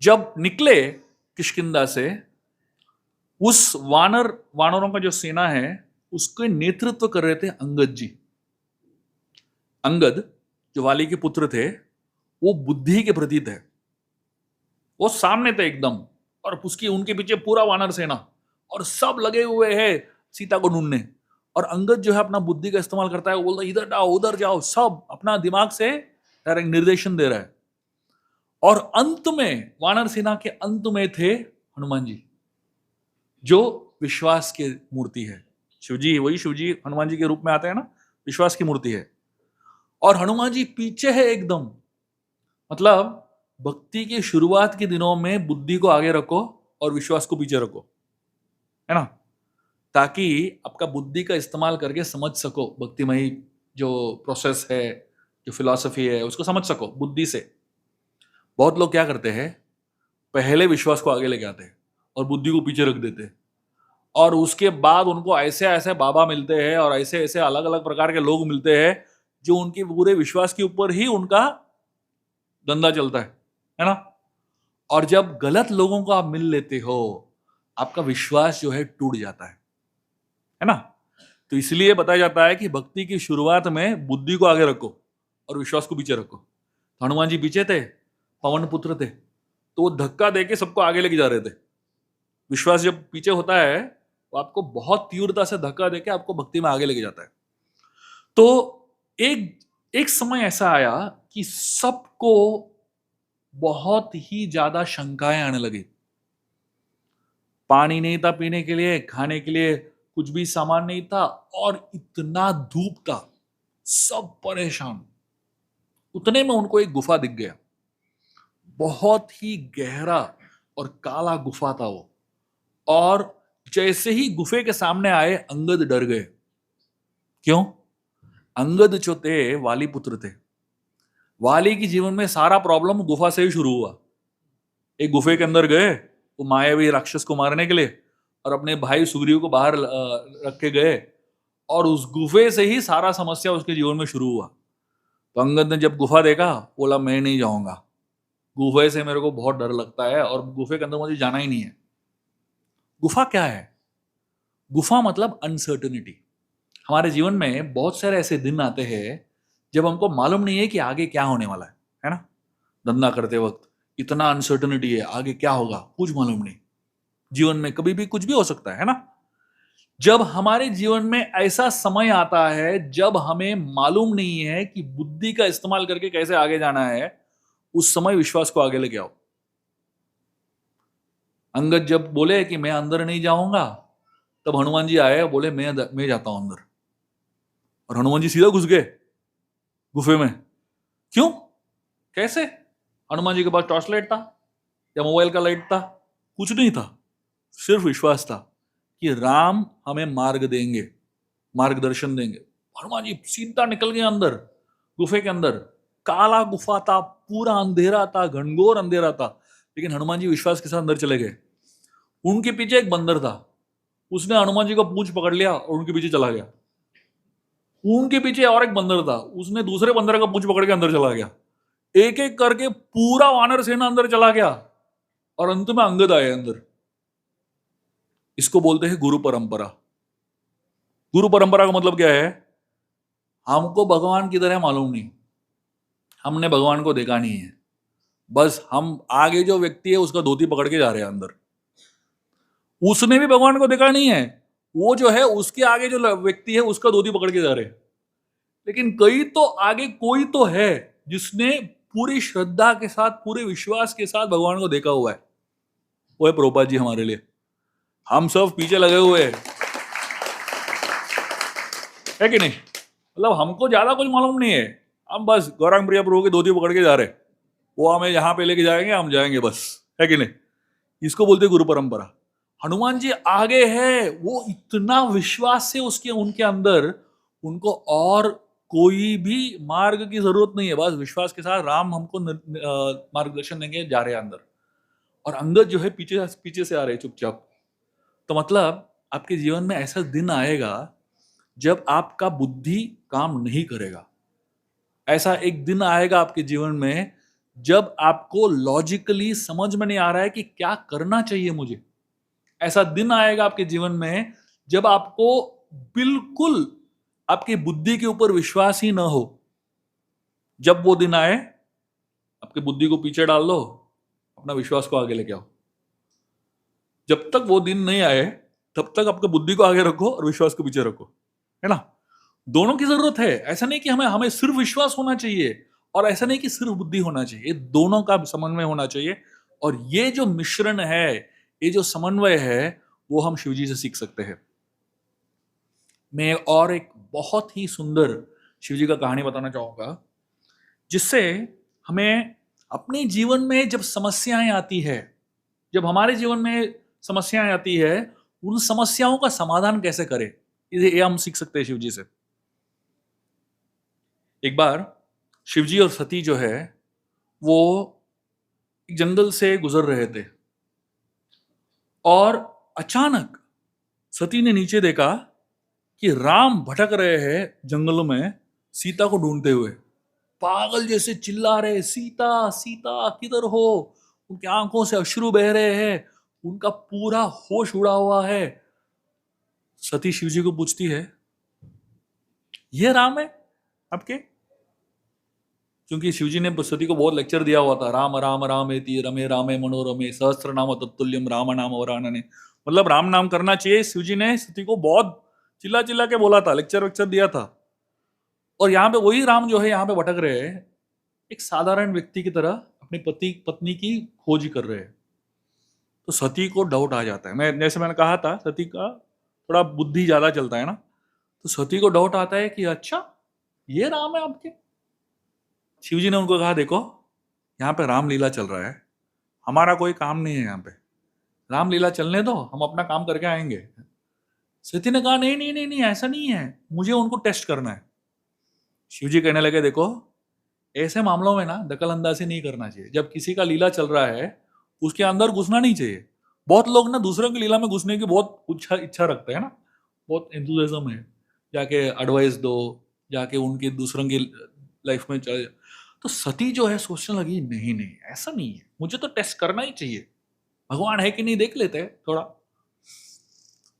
जब निकले किष्किंधा से, उस वानरों का जो सेना है उसके नेतृत्व कर रहे थे अंगद जी। अंगद जो वाली के पुत्र थे, वो बुद्धि के प्रतीक है, वो सामने थे एकदम, और उसकी उनके पीछे पूरा वानर सेना, और सब लगे हुए हैं सीता को ढूंढने। और अंगद जो है अपना बुद्धि का इस्तेमाल करता है, वो बोलता है इधर जाओ उधर जाओ, सब अपना दिमाग से डायरेक्ट निर्देशन दे रहा है। और अंत में, वानर सेना के अंत में थे हनुमान जी, जो विश्वास की मूर्ति है। शिवजी, वही शिवजी हनुमान जी के रूप में आते हैं ना, विश्वास की मूर्ति है। और हनुमान जी पीछे है एकदम। मतलब भक्ति की शुरुआत के दिनों में बुद्धि को आगे रखो और विश्वास को पीछे रखो, है ना, ताकि आपका बुद्धि का इस्तेमाल करके समझ सको भक्तिमयी जो प्रोसेस है, जो फिलॉसफी है, उसको समझ सको बुद्धि से। बहुत लोग क्या करते हैं, पहले विश्वास को आगे लेके आते हैं और बुद्धि को पीछे रख देते हैं, और उसके बाद उनको ऐसे ऐसे बाबा मिलते हैं और ऐसे ऐसे अलग अलग प्रकार के लोग मिलते हैं जो उनके पूरे विश्वास के ऊपर ही उनका धंधा चलता है ना। और जब गलत लोगों को आप मिल लेते हो, आपका विश्वास जो है टूट जाता है ना। तो इसलिए बताया जाता है कि भक्ति की शुरुआत में बुद्धि को आगे रखो और विश्वास को पीछे रखो। तो हनुमान जी पीछे थे, पवन पुत्र थे, तो वो धक्का देके सबको आगे लेके जा रहे थे। विश्वास जब पीछे होता है तो आपको बहुत तीव्रता से धक्का देके आपको भक्ति में आगे लेके जाता है। तो एक समय ऐसा आया कि सबको बहुत ही ज्यादा शंकाएं आने लगी। पानी नहीं था पीने के लिए, खाने के लिए कुछ भी सामान नहीं था, और इतना धूप था, सब परेशान। उतने में उनको एक गुफा दिख गया, बहुत ही गहरा और काला गुफा था वो। और जैसे ही गुफे के सामने आए, अंगद डर गए। क्यों? अंगद जो थे वाली पुत्र थे। वाली के जीवन में सारा प्रॉब्लम गुफा से ही शुरू हुआ। एक गुफे के अंदर गए वो मायावी राक्षस को मारने के लिए, और अपने भाई सुग्रीव को बाहर रख के गए, और उस गुफे से ही सारा समस्या उसके जीवन में शुरू हुआ। तो अंगद ने जब गुफा देखा, बोला मैं नहीं जाऊंगा, गुफे से मेरे को बहुत डर लगता है और गुफे के अंदर मुझे जाना ही नहीं है। गुफा क्या है? गुफा मतलब अनसर्टेनिटी। हमारे जीवन में बहुत सारे ऐसे दिन आते हैं जब हमको मालूम नहीं है कि आगे क्या होने वाला है ना। धंधा करते वक्त इतना अनसर्टेनिटी है, आगे क्या होगा कुछ मालूम नहीं। जीवन में कभी भी कुछ भी हो सकता है ना। जब हमारे जीवन में ऐसा समय आता है जब हमें मालूम नहीं है कि बुद्धि का इस्तेमाल करके कैसे आगे जाना है, उस समय विश्वास को आगे लेके आओ। अंगद जब बोले कि मैं अंदर नहीं जाऊंगा, तब हनुमान जी आए, बोले मैं जाता हूं अंदर। और हनुमान जी सीधा घुस गए गुफे में। क्यों? कैसे? हनुमान जी के पास टॉर्च लाइट था या मोबाइल का लाइट था? कुछ नहीं था, सिर्फ विश्वास था कि राम हमें मार्ग देंगे, मार्गदर्शन देंगे। हनुमान जी सीधा निकल गए अंदर, गुफे के अंदर। काला गुफा था, पूरा अंधेरा था, घनघोर अंधेरा था, लेकिन हनुमान जी विश्वास के साथ अंदर चले गए। उनके पीछे एक बंदर था, उसने हनुमान जी को पूंछ पकड़ लिया और उनके पीछे चला गया। उनके पीछे और एक बंदर था, उसने दूसरे बंदर का पूंछ पकड़ के अंदर चला गया। एक एक करके पूरा वानर सेना अंदर चला गया, और अंत में अंगद आए अंदर। इसको बोलते हैं गुरु परंपरा। गुरु परंपरा का मतलब क्या है? हमको भगवान की तरह मालूम नहीं, हमने भगवान को देखा नहीं है, बस हम आगे जो व्यक्ति है उसका धोती पकड़ के जा रहे हैं अंदर। उसने भी भगवान को देखा नहीं है, वो जो है उसके आगे जो व्यक्ति है उसका धोती पकड़ के जा रहे हैं। लेकिन कई तो आगे कोई तो है जिसने पूरी श्रद्धा के साथ, पूरे विश्वास के साथ भगवान को देखा हुआ है। वो है प्रभुपाद जी हमारे लिए। हम सब पीछे लगे हुए हैं, है कि नहीं? मतलब हमको ज्यादा कुछ मालूम नहीं है, हम बस गौरांग प्रिया प्रभु की धोती पकड़ के जा रहे हैं, वो हमें यहां पे लेके जाएंगे, हम जाएंगे बस, है कि नहीं? इसको बोलते गुरु परंपरा। हनुमान जी आगे है, वो इतना विश्वास से उसके उनके अंदर, उनको और कोई भी मार्ग की जरूरत नहीं है, बस विश्वास के साथ राम हमको मार्गदर्शन देंगे, जा रहे हैं अंदर। और अंगद जो है पीछे पीछे से आ रहे हैं चुपचाप। तो मतलब आपके जीवन में ऐसा दिन आएगा जब आपका बुद्धि काम नहीं करेगा। ऐसा एक दिन आएगा आपके जीवन में जब आपको लॉजिकली समझ में नहीं आ रहा है कि क्या करना चाहिए मुझे। ऐसा दिन आएगा आपके जीवन में जब आपको बिल्कुल आपकी बुद्धि के ऊपर विश्वास ही ना हो। जब वो दिन आए, आपकी बुद्धि को पीछे डाल लो, अपना विश्वास को आगे लेके आओ। जब तक वो दिन नहीं आए तब तक आपकी बुद्धि को आगे रखो और विश्वास को पीछे रखो, है ना। दोनों की जरूरत है। ऐसा नहीं कि हमें सिर्फ विश्वास होना चाहिए और ऐसा नहीं कि सिर्फ बुद्धि होना चाहिए, ये दोनों का समन्वय होना चाहिए। और ये जो मिश्रण है, ये जो समन्वय है, वो हम शिवजी से सीख सकते हैं। मैं और एक बहुत ही सुंदर शिवजी का कहानी बताना चाहूंगा, जिससे हमें अपने जीवन में जब समस्याएं आती है, जब हमारे जीवन में समस्याएं आती है, उन समस्याओं का समाधान कैसे करें, ये हम सीख सकते हैं शिवजी से। एक बार शिवजी और सती जो है वो एक जंगल से गुजर रहे थे, और अचानक सती ने नीचे देखा कि राम भटक रहे हैं जंगलों में सीता को ढूंढते हुए, पागल जैसे चिल्ला रहे, सीता सीता किधर हो। उनकी आंखों से अश्रु बह रहे हैं, उनका पूरा होश उड़ा हुआ है। सती शिवजी को पूछती है, ये राम है आपके? क्योंकि शिवजी ने सती को बहुत लेक्चर दिया हुआ था, राम राम रामेति रमे रामे मनोरमे सहस्त्र नाम तत्तुल्यम राम नाम वरानने। मतलब राम नाम करना चाहिए। शिवजी ने सती को बहुत चिल्ला चिल्ला के बोला था, लेक्चर वेक्चर दिया था। और यहाँ पे वही राम जो है यहाँ पे भटक रहे हैं, एक साधारण व्यक्ति की तरह अपनी पत्नी की खोज कर रहे हैं। तो सती को डाउट आ जाता है। जैसे मैंने कहा था, सती का थोड़ा बुद्धि ज्यादा चलता है ना, तो सती को डाउट आता है कि अच्छा ये राम है आपके। शिवजी ने उनको कहा, देखो यहाँ पे रामलीला चल रहा है, हमारा कोई काम नहीं है यहाँ पे, रामलीला चलने दो, हम अपना काम करके आएंगे। सती ने कहा, नहीं नहीं नहीं नहीं, ऐसा नहीं है, मुझे उनको टेस्ट करना है। शिवजी कहने लगे, देखो ऐसे मामलों में ना दखल अंदाजी नहीं करना चाहिए। जब किसी का लीला चल रहा है उसके अंदर घुसना नहीं चाहिए। बहुत लोग ना दूसरों की लीला में घुसने की बहुत इच्छा रखते हैं ना, बहुत एंथुसियाज्म है, जाके एडवाइस दो, जाके उनके दूसरों की लाइफ में चले। तो सती जो है सोचने लगी, नहीं नहीं ऐसा नहीं है, मुझे तो टेस्ट करना ही चाहिए, भगवान है कि नहीं देख लेते हैं थोड़ा।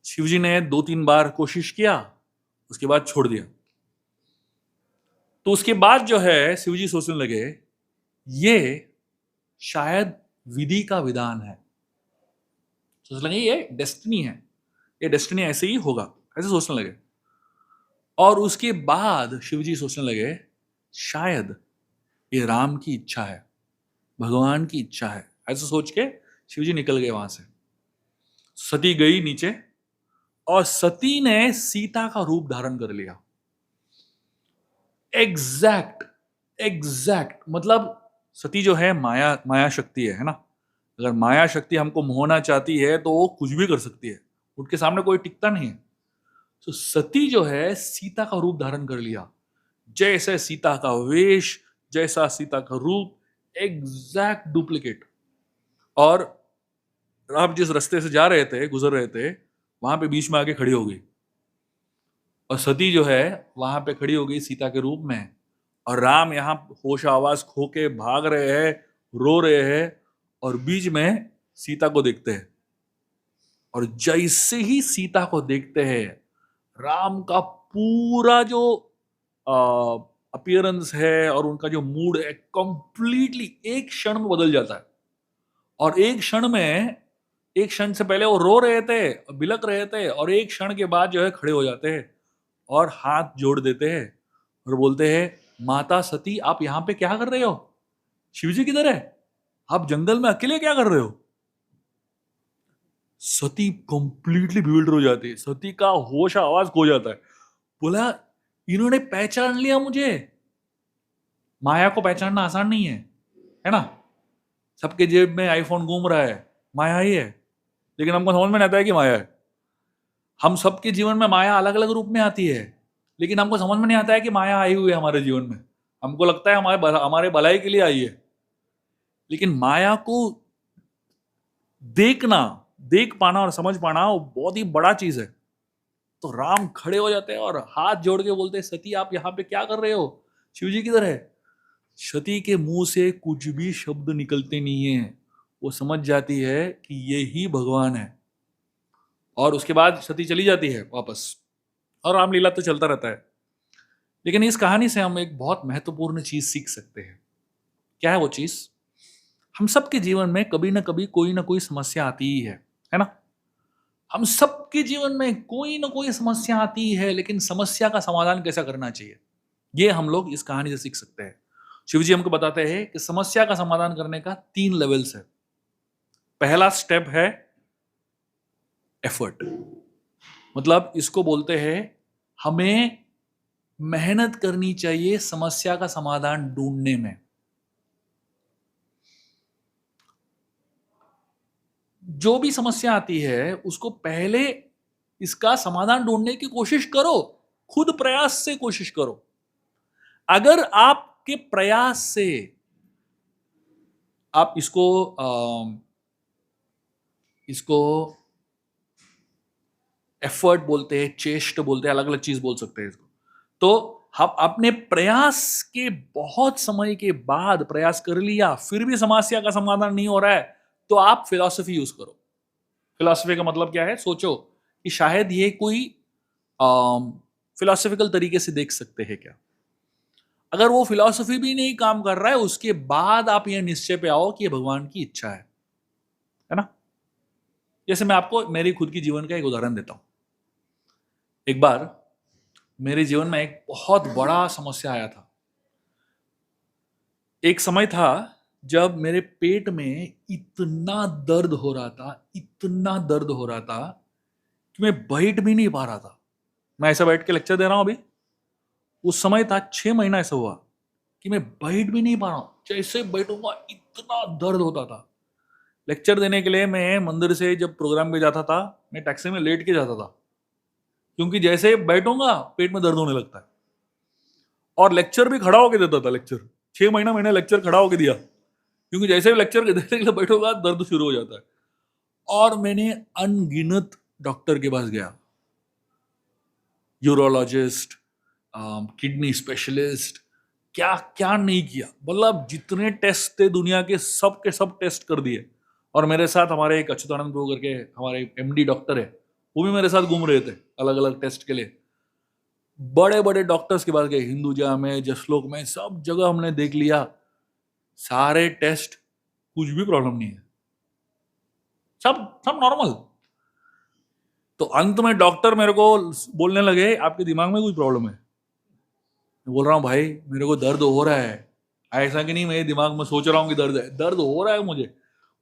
शिवजी ने 2-3 बार कोशिश किया, उसके बाद छोड़ दिया। तो उसके बाद जो है शिवजी सोचने लगे, ये शायद विधि का विधान है। सोचने लगे ये डेस्टिनी है, ये डेस्टिनी ऐसे ही होगा, ऐसे सोचने लगे। और उसके बाद शिवजी सोचने लगे, शायद ये राम की इच्छा है, भगवान की इच्छा है। ऐसे सोच के शिवजी निकल गए वहां से। सती गई नीचे, और सती ने सीता का रूप धारण कर लिया। एग्जैक्ट मतलब सती जो है माया शक्ति है ना। अगर माया शक्ति हमको मोहना चाहती है तो वो कुछ भी कर सकती है, उनके सामने कोई टिकता नहीं है। तो सती जो है सीता का रूप धारण कर लिया, जैसे सीता का वेश, जैसा सीता का रूप, एग्जैक्ट डुप्लीकेट। और आप जिस रास्ते से जा रहे थे, गुजर रहे थे, वहां पे बीच में आके खड़ी हो गई, और सती जो है वहां पे खड़ी हो गई सीता के रूप में। और राम यहाँ होश आवाज खो के भाग रहे हैं, रो रहे हैं, और बीच में सीता को देखते हैं। और जैसे ही सीता को देखते हैं, राम का पूरा जो अपीयरेंस है और उनका जो मूड है, कंप्लीटली एक क्षण में बदल जाता है। और एक क्षण से पहले वो रो रहे थे, बिलक रहे थे, और एक क्षण के बाद जो है खड़े हो जाते हैं और हाथ जोड़ देते हैं और बोलते हैं, माता सती आप यहां पे क्या कर रहे हो? शिवजी किधर है? आप जंगल में अकेले क्या कर रहे हो? सती कंप्लीटली बिल्डर हो जाती है, सती का होश आवाज खो जाता है। बोला, इन्होंने पहचान लिया मुझे। माया को पहचानना आसान नहीं है ना। सबके जेब में आईफोन घूम रहा है, माया ही है, लेकिन हमको समझ में नहीं आता है कि माया है। हम सबके जीवन में माया अलग अलग रूप में आती है, लेकिन हमको समझ में नहीं आता है कि माया आई हुई है हमारे जीवन में। हमको लगता है हमारे भलाई के लिए आई है, लेकिन माया को देख पाना और समझ पाना वो बहुत ही बड़ा चीज है। तो राम खड़े हो जाते हैं और हाथ जोड़ के बोलते हैं, सती आप यहाँ पे क्या कर रहे हो? शिवजी किधर है? सती के मुंह से कुछ भी शब्द निकलते नहीं है, वो समझ जाती है कि ये ही भगवान है। और उसके बाद सती चली जाती है वापस, और रामलीला तो चलता रहता है। लेकिन इस कहानी से हम एक बहुत महत्वपूर्ण चीज सीख सकते हैं। क्या है वो चीज? हम सबके जीवन में कभी ना कभी कोई ना कोई समस्या आती ही है ना। हम सबके जीवन में कोई ना कोई समस्या आती है, लेकिन समस्या का समाधान कैसा करना चाहिए, ये हम लोग इस कहानी से सीख सकते हैं। शिव जी हमको बताते हैं कि समस्या का समाधान करने का 3 लेवल्स है। पहला स्टेप है एफर्ट, मतलब इसको बोलते हैं हमें मेहनत करनी चाहिए समस्या का समाधान ढूंढने में। जो भी समस्या आती है उसको पहले इसका समाधान ढूंढने की कोशिश करो, खुद प्रयास से कोशिश करो। अगर आपके प्रयास से आप इसको एफर्ट बोलते हैं, चेष्ट बोलते हैं, अलग अलग चीज बोल सकते हैं इसको। तो हम अपने प्रयास के बहुत समय के बाद प्रयास कर लिया फिर भी समस्या का समाधान नहीं हो रहा है, तो आप फिलॉसफी यूज करो। फिलॉसफी का मतलब क्या है? सोचो कि शायद ये कोई फिलोसफिकल तरीके से देख सकते हैं क्या। अगर वो फिलॉसफी भी नहीं काम कर रहा है, उसके बाद आप ये निश्चय पे आओ कि ये भगवान की इच्छा है ना। जैसे मैं आपको मेरी खुद की जीवन का एक उदाहरण देता हूं। एक बार मेरे जीवन में एक बहुत बड़ा समस्या आया था। एक समय था जब मेरे पेट में इतना दर्द हो रहा था, इतना दर्द हो रहा था कि मैं बैठ भी नहीं पा रहा था। मैं ऐसा बैठ के लेक्चर दे रहा हूं अभी। उस समय था 6 महीना ऐसा हुआ कि मैं बैठ भी नहीं पा रहा हूं, जैसे बैठूंगा इतना दर्द होता था। लेक्चर देने के लिए मैं मंदिर से जब प्रोग्राम पे जाता था, मैं टैक्सी में लेट के जाता था, क्योंकि जैसे बैठूंगा पेट में दर्द होने लगता है। और लेक्चर भी खड़ा होकर देता था। लेक्चर 6 महीना मैंने लेक्चर खड़ा होकर दिया, क्योंकि जैसे भी लेक्चर देने के लिए बैठूंगा दर्द शुरू हो जाता है। और मैंने अनगिनत डॉक्टर के पास गया, यूरोलॉजिस्ट, किडनी स्पेशलिस्ट, क्या क्या नहीं किया। मतलब जितने टेस्ट थे दुनिया के सब टेस्ट कर दिए। और मेरे साथ हमारे एक अच्युतानंद प्रभु करके हमारे एमडी डॉक्टर है, वो भी मेरे साथ घूम रहे थे अलग अलग टेस्ट के लिए। बड़े बड़े डॉक्टर्स के पास गए, हिंदुजा में, जसलोक में, सब जगह हमने देख लिया। सारे टेस्ट, कुछ भी प्रॉब्लम नहीं है, सब सब नॉर्मल। तो अंत में डॉक्टर मेरे को बोलने लगे आपके दिमाग में कुछ प्रॉब्लम है। मैं बोल रहा हूँ भाई मेरे को दर्द हो रहा है, ऐसा कि नहीं मेरे दिमाग में सोच रहा हूँ कि दर्द है, दर्द हो रहा है मुझे।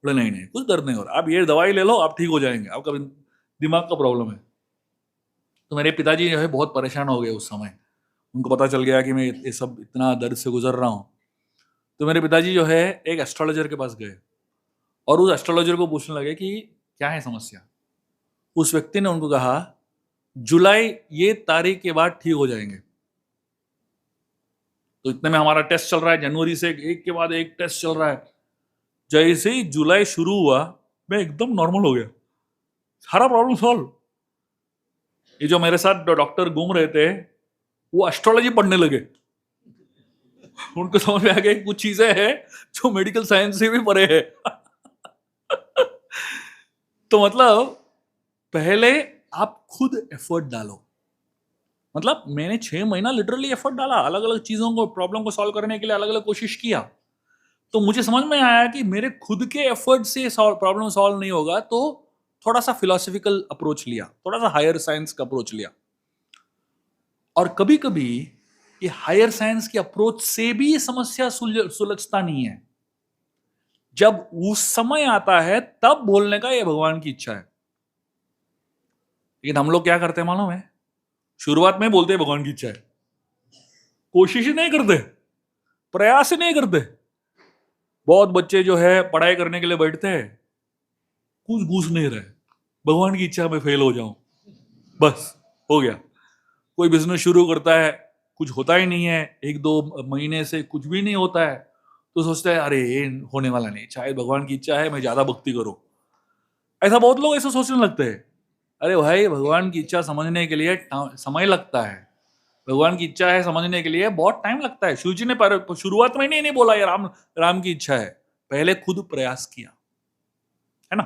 बोले नहीं नहीं कुछ दर्द नहीं हो रहा, आप ये दवाई ले लो आप ठीक हो जाएंगे, आपका दिमाग का प्रॉब्लम है। तो मेरे पिताजी जो है बहुत परेशान हो गए उस समय। उनको पता चल गया कि मैं ये सब इतना दर्द से गुजर रहा हूँ। तो मेरे पिताजी जो है एक एस्ट्रोलॉजर के पास गए और उस एस्ट्रोलॉजर को पूछने लगे कि क्या है समस्या। उस व्यक्ति ने उनको कहा जुलाई ये तारीख के बाद ठीक हो जाएंगे। तो इतने में हमारा टेस्ट चल रहा है, जनवरी से एक के बाद एक टेस्ट चल रहा है। जैसे ही जुलाई शुरू हुआ मैं एकदम नॉर्मल हो गया, सारा प्रॉब्लम सॉल्व। ये जो मेरे साथ डॉक्टर घूम रहे थे वो एस्ट्रोलॉजी पढ़ने लगे। उनको समझ में आ गया कुछ चीजें हैं जो मेडिकल साइंस से भी परे है। तो मतलब पहले आप खुद एफर्ट डालो। मतलब मैंने 6 महीना लिटरली एफर्ट डाला, अलग अलग चीजों को, प्रॉब्लम को सॉल्व करने के लिए अलग अलग कोशिश किया। तो मुझे समझ में आया कि मेरे खुद के एफर्ट से प्रॉब्लम सॉल्व नहीं होगा, तो थोड़ा सा फिलोसफिकल अप्रोच लिया, थोड़ा सा हायर साइंस का अप्रोच लिया। और कभी कभी ये हायर साइंस की अप्रोच से भी समस्या सुलझता नहीं है। जब उस समय आता है तब बोलने का ये भगवान की इच्छा है। लेकिन हम लोग क्या करते हैं मालूम है? शुरुआत में बोलते हैं भगवान की इच्छा है, कोशिश ही नहीं करते, प्रयास ही नहीं करते। बहुत बच्चे जो है पढ़ाई करने के लिए बैठते हैं, कुछ घुस नहीं रहे, भगवान की इच्छा में फेल हो जाऊं बस हो गया। कोई बिजनेस शुरू करता है, कुछ होता ही नहीं है, 1-2 महीने से कुछ भी नहीं होता है, तो सोचता है अरे ये होने वाला नहीं, शायद भगवान की इच्छा है मैं ज्यादा भक्ति करूं। ऐसा बहुत लोग ऐसा सोचने लगते हैं। अरे भाई भगवान की इच्छा समझने के लिए समय लगता है, भगवान की इच्छा है समझने के लिए बहुत टाइम लगता है। शिव जी ने शुरुआत में नहीं बोला ये राम राम की इच्छा है, पहले खुद प्रयास किया, है ना।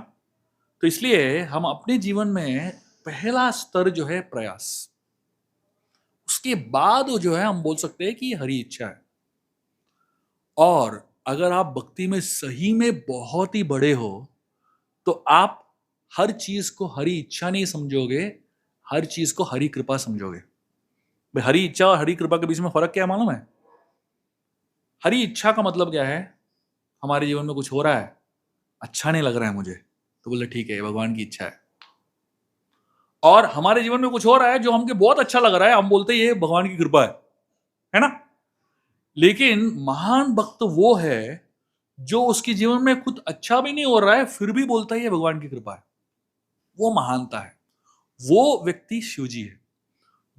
तो इसलिए हम अपने जीवन में पहला स्तर जो है प्रयास, उसके बाद जो है हम बोल सकते हैं कि ये हरी इच्छा है। और अगर आप भक्ति में सही में बहुत ही बड़े हो तो आप हर चीज को हरी इच्छा नहीं समझोगे, हर चीज को हरी कृपा समझोगे। भाई हरी इच्छा और हरी कृपा के बीच में फर्क क्या है मालूम है? हरी इच्छा का मतलब क्या है? हमारे जीवन में कुछ हो रहा है, अच्छा नहीं लग रहा है मुझे, तो बोले ठीक है, ये भगवान की इच्छा है। और हमारे जीवन में कुछ हो रहा है जो हमको बहुत अच्छा लग रहा है, हम बोलते हैं ये भगवान की कृपा है ना? लेकिन महान भक्त वो है जो उसके जीवन में खुद अच्छा भी नहीं हो रहा है, फिर भी बोलता है ये भगवान की कृपा है। वो महानता है। वो व्यक्ति शिवजी है,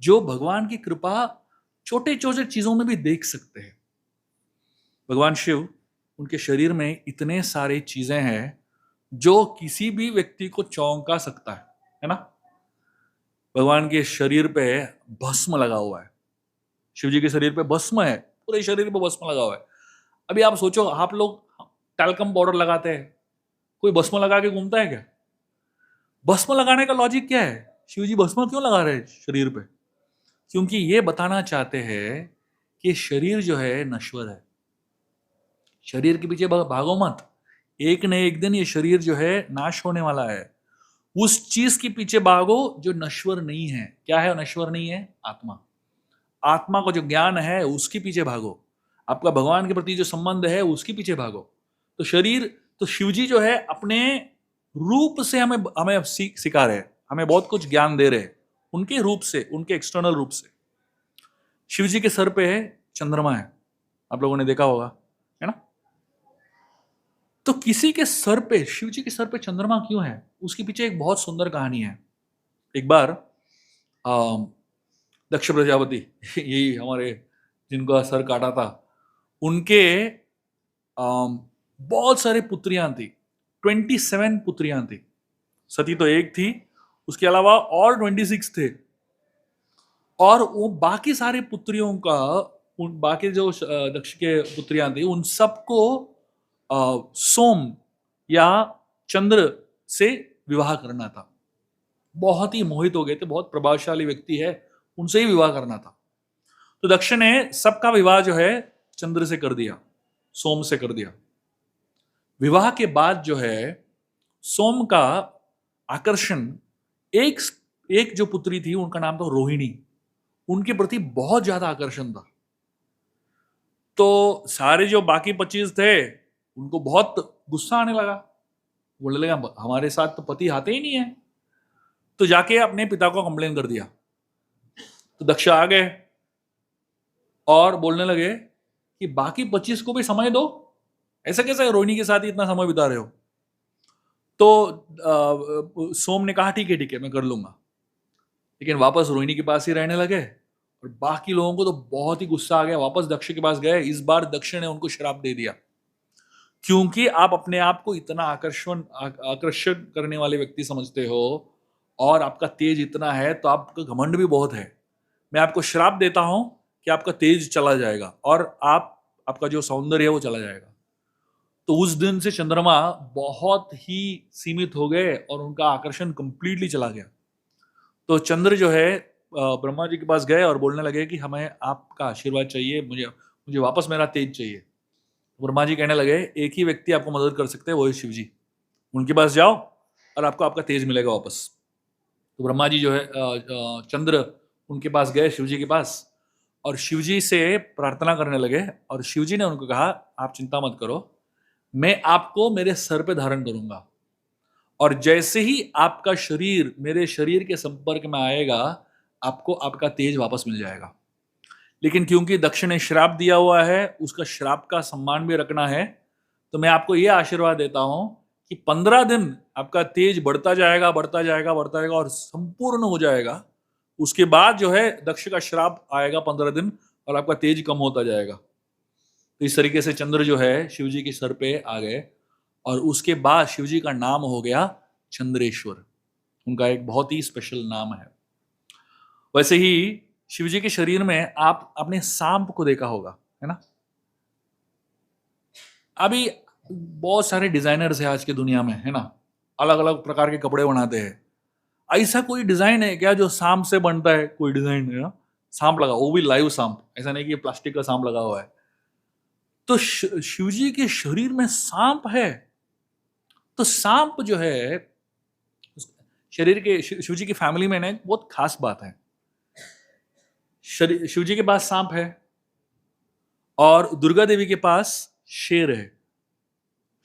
जो भगवान की कृपा छोटे छोटे चीजों में भी देख सकते हैं। भगवान शिव, उनके शरीर में इतने सारे चीजें हैं जो किसी भी व्यक्ति को चौंका सकता है ना? भगवान के शरीर पे भस्म लगा हुआ है। शिव जी के शरीर पे भस्म है, पूरे शरीर पे भस्म लगा हुआ है। अभी आप सोचो, आप लोग टैल्कम पाउडर लगाते हैं, कोई भस्म लगा के घूमता है क्या? भस्म लगाने का लॉजिक क्या है? शिव जी भस्म क्यों लगा रहे हैं शरीर पे? क्योंकि ये बताना चाहते हैं कि शरीर जो है नश्वर है। शरीर के पीछे भागो मत, एक न एक दिन ये शरीर जो है नाश होने वाला है। उस चीज के पीछे भागो जो नश्वर नहीं है। क्या है नश्वर नहीं है? आत्मा। आत्मा को जो ज्ञान है उसके पीछे भागो। आपका भगवान के प्रति जो संबंध है उसके पीछे भागो। तो शरीर, तो शिवजी जो है अपने रूप से हमें हमें सिखा रहे हैं, हमें बहुत कुछ ज्ञान दे रहे हैं उनके रूप से, उनके एक्सटर्नल रूप से। शिवजी के सर पे है चंद्रमा है, आप लोगों ने देखा होगा, है ना? तो किसी के सर पे, शिवजी के सर पे चंद्रमा क्यों है? उसके पीछे एक बहुत सुंदर कहानी है। एक बार दक्ष प्रजापति यही हमारे जिनका सर काटा था, उनके बहुत सारे पुत्रियां थी, 27 पुत्रियां थी। सती तो एक थी, उसके अलावा और 26 थे। और वो बाकी सारे पुत्रियों का, उन बाकी जो दक्ष के पुत्रियां थी, उन सबको सोम या चंद्र से विवाह करना था। बहुत ही मोहित हो गए थे, बहुत प्रभावशाली व्यक्ति है, उनसे ही विवाह करना था। तो दक्ष ने सबका विवाह जो है चंद्र से कर दिया, सोम से कर दिया। विवाह के बाद जो है सोम का आकर्षण, एक एक जो पुत्री थी उनका नाम था रोहिणी, उनके प्रति बहुत ज्यादा आकर्षण था। तो सारे जो बाकी 25 थे उनको बहुत गुस्सा आने लगा, बोलने लगा हमारे साथ तो पति आते ही नहीं है। तो जाके अपने पिता को कंप्लेन कर दिया। तो दक्ष आ गए और बोलने लगे कि बाकी 25 को भी समय दो, ऐसा कैसा रोहिणी के साथ ही इतना समय बिता रहे हो? तो सोम ने कहा ठीक है मैं कर लूंगा। लेकिन वापस रोहिणी के पास ही रहने लगे और बाकी लोगों को तो बहुत ही गुस्सा आ गया, वापस दक्ष के पास गए। इस बार दक्ष ने उनको श्राप दे दिया, क्योंकि आप अपने आप को इतना आकर्षण करने वाले व्यक्ति समझते हो और आपका तेज इतना है, तो आपका घमंड भी बहुत है। मैं आपको श्राप देता हूं कि आपका तेज चला जाएगा और आपका जो सौंदर्य है वो चला जाएगा। तो उस दिन से चंद्रमा बहुत ही सीमित हो गए और उनका आकर्षण कंप्लीटली चला गया। तो चंद्र जो है ब्रह्मा जी के पास गए और बोलने लगे कि हमें आपका आशीर्वाद चाहिए, मुझे मुझे वापस मेरा तेज चाहिए। ब्रह्मा जी कहने लगे एक ही व्यक्ति आपको मदद कर सकते हैं, वो है शिव जी। उनके पास जाओ और आपको आपका तेज मिलेगा वापस। तो ब्रह्मा जी जो है चंद्र उनके पास गए, शिव जी के पास, और शिव जी से प्रार्थना करने लगे। और शिव जी ने उनको कहा आप चिंता मत करो, मैं आपको मेरे सर पे धारण करूंगा, और जैसे ही आपका शरीर मेरे शरीर के संपर्क में आएगा आपको आपका तेज वापस मिल जाएगा। लेकिन क्योंकि दक्ष ने श्राप दिया हुआ है, उसका श्राप का सम्मान भी रखना है, तो मैं आपको यह आशीर्वाद देता हूं कि 15 दिन आपका तेज बढ़ता जाएगा, बढ़ता जाएगा, बढ़ता जाएगा और संपूर्ण हो जाएगा। उसके बाद जो है दक्ष का श्राप आएगा 15 दिन और आपका तेज कम होता जाएगा। तो इस तरीके से चंद्र जो है शिवजी के सर पे आ गए और उसके बाद शिवजी का नाम हो गया चंद्रेश्वर। उनका एक बहुत ही स्पेशल नाम है। वैसे ही शिवजी के शरीर में आप अपने सांप को देखा होगा, है ना? अभी बहुत सारे डिजाइनर्स हैं आज की दुनिया में, है ना? अलग अलग प्रकार के कपड़े बनाते हैं। ऐसा कोई डिजाइन है क्या जो सांप से बनता है? कोई डिजाइन है ना, सांप लगा, वो भी लाइव सांप, ऐसा नहीं कि प्लास्टिक का सांप लगा हुआ है। तो शिवजी के शरीर में सांप है। तो सांप जो है शरीर के, शिवजी की फैमिली में ना एक बहुत खास बात है, शिवजी के पास सांप है और दुर्गा देवी के पास शेर है,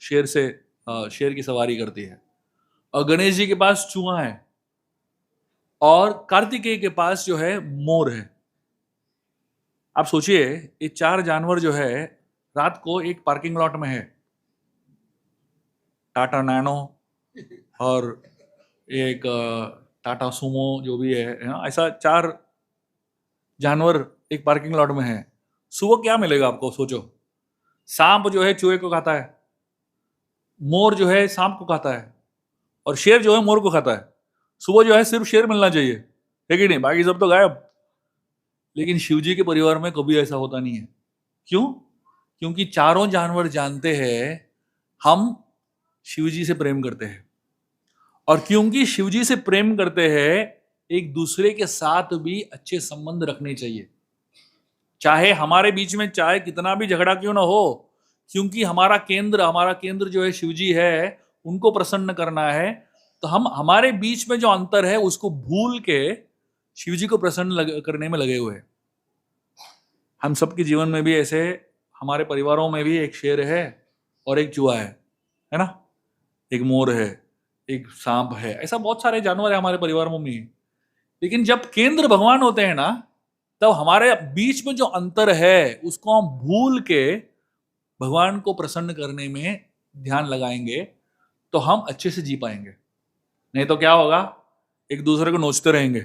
शेर की सवारी करती है। और गणेश जी के पास चूहा है, और कार्तिकेय के पास जो है मोर है। आप सोचिए, ये 4 जानवर जो है रात को एक पार्किंग लॉट में है, टाटा नैनो और एक टाटा सुमो जो भी है ना, ऐसा 4 जानवर एक पार्किंग लॉट में है। सुबह क्या मिलेगा आपको, सोचो। सांप जो है चूहे को खाता है, मोर जो है सांप को खाता है, और शेर जो है मोर को खाता है। सुबह जो है सिर्फ शेर मिलना चाहिए, है कि नहीं? बाकी सब तो गायब। लेकिन शिव जी के परिवार में कभी ऐसा होता नहीं है। क्यों? क्योंकि चारों जानवर जानते हैं हम शिव जी से प्रेम करते हैं, और क्योंकि शिव जी से प्रेम करते हैं, एक दूसरे के साथ भी अच्छे संबंध रखने चाहिए, चाहे हमारे बीच में चाहे कितना भी झगड़ा क्यों ना हो। क्योंकि हमारा केंद्र जो है शिव जी है, उनको प्रसन्न करना है। तो हम हमारे बीच में जो अंतर है उसको भूल के शिव जी को प्रसन्न करने में लगे हुए हैं। हम सबके जीवन में भी ऐसे, हमारे परिवारों में भी एक शेर है और एक चूहा है ना, एक मोर है, एक सांप है, ऐसा बहुत सारे जानवर है हमारे परिवारों में। लेकिन जब केंद्र भगवान होते हैं ना, तब हमारे बीच में जो अंतर है उसको हम भूल के भगवान को प्रसन्न करने में ध्यान लगाएंगे, तो हम अच्छे से जी पाएंगे। नहीं तो क्या होगा, एक दूसरे को नोचते रहेंगे,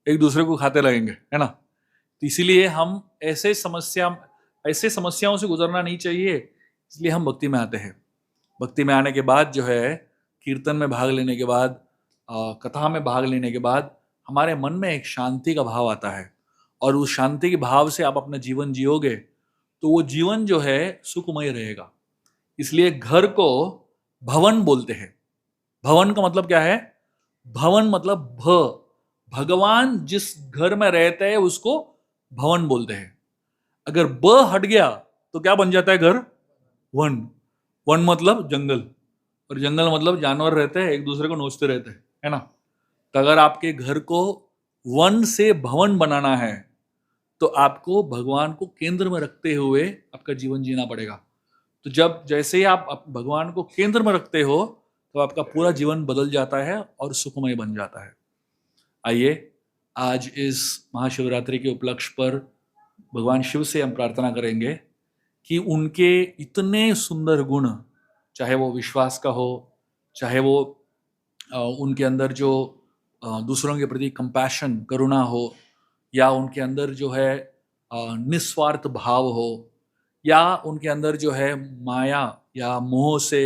एक दूसरे को खाते रहेंगे, है ना। तो इसीलिए हम ऐसे समस्याओं से गुजरना नहीं चाहिए। इसलिए हम भक्ति में आते हैं। भक्ति में आने के बाद जो है, कीर्तन में भाग लेने के बाद, कथा में भाग लेने के बाद हमारे मन में एक शांति का भाव आता है, और उस शांति के भाव से आप अपना जीवन जियोगे तो वो जीवन जो है सुखमय रहेगा। इसलिए घर को भवन बोलते हैं। भवन का मतलब क्या है? भवन मतलब भगवान जिस घर में रहते हैं उसको भवन बोलते हैं। अगर ब हट गया तो क्या बन जाता है घर? वन। वन मतलब जंगल, और जंगल मतलब जानवर रहते हैं, एक दूसरे को नोचते रहते हैं, है ना। तो अगर आपके घर को वन से भवन बनाना है, तो आपको भगवान को केंद्र में रखते हुए आपका जीवन जीना पड़ेगा। तो जैसे ही आप भगवान को केंद्र में रखते हो, तो आपका पूरा जीवन बदल जाता है और सुखमय बन जाता है। आइए, आज इस महाशिवरात्रि के उपलक्ष्य पर भगवान शिव से हम प्रार्थना करेंगे कि उनके इतने सुंदर गुण, चाहे वो विश्वास का हो, चाहे वो उनके अंदर जो दूसरों के प्रति कंपैशन, करुणा हो, या उनके अंदर जो है निस्वार्थ भाव हो, या उनके अंदर जो है माया या मोह से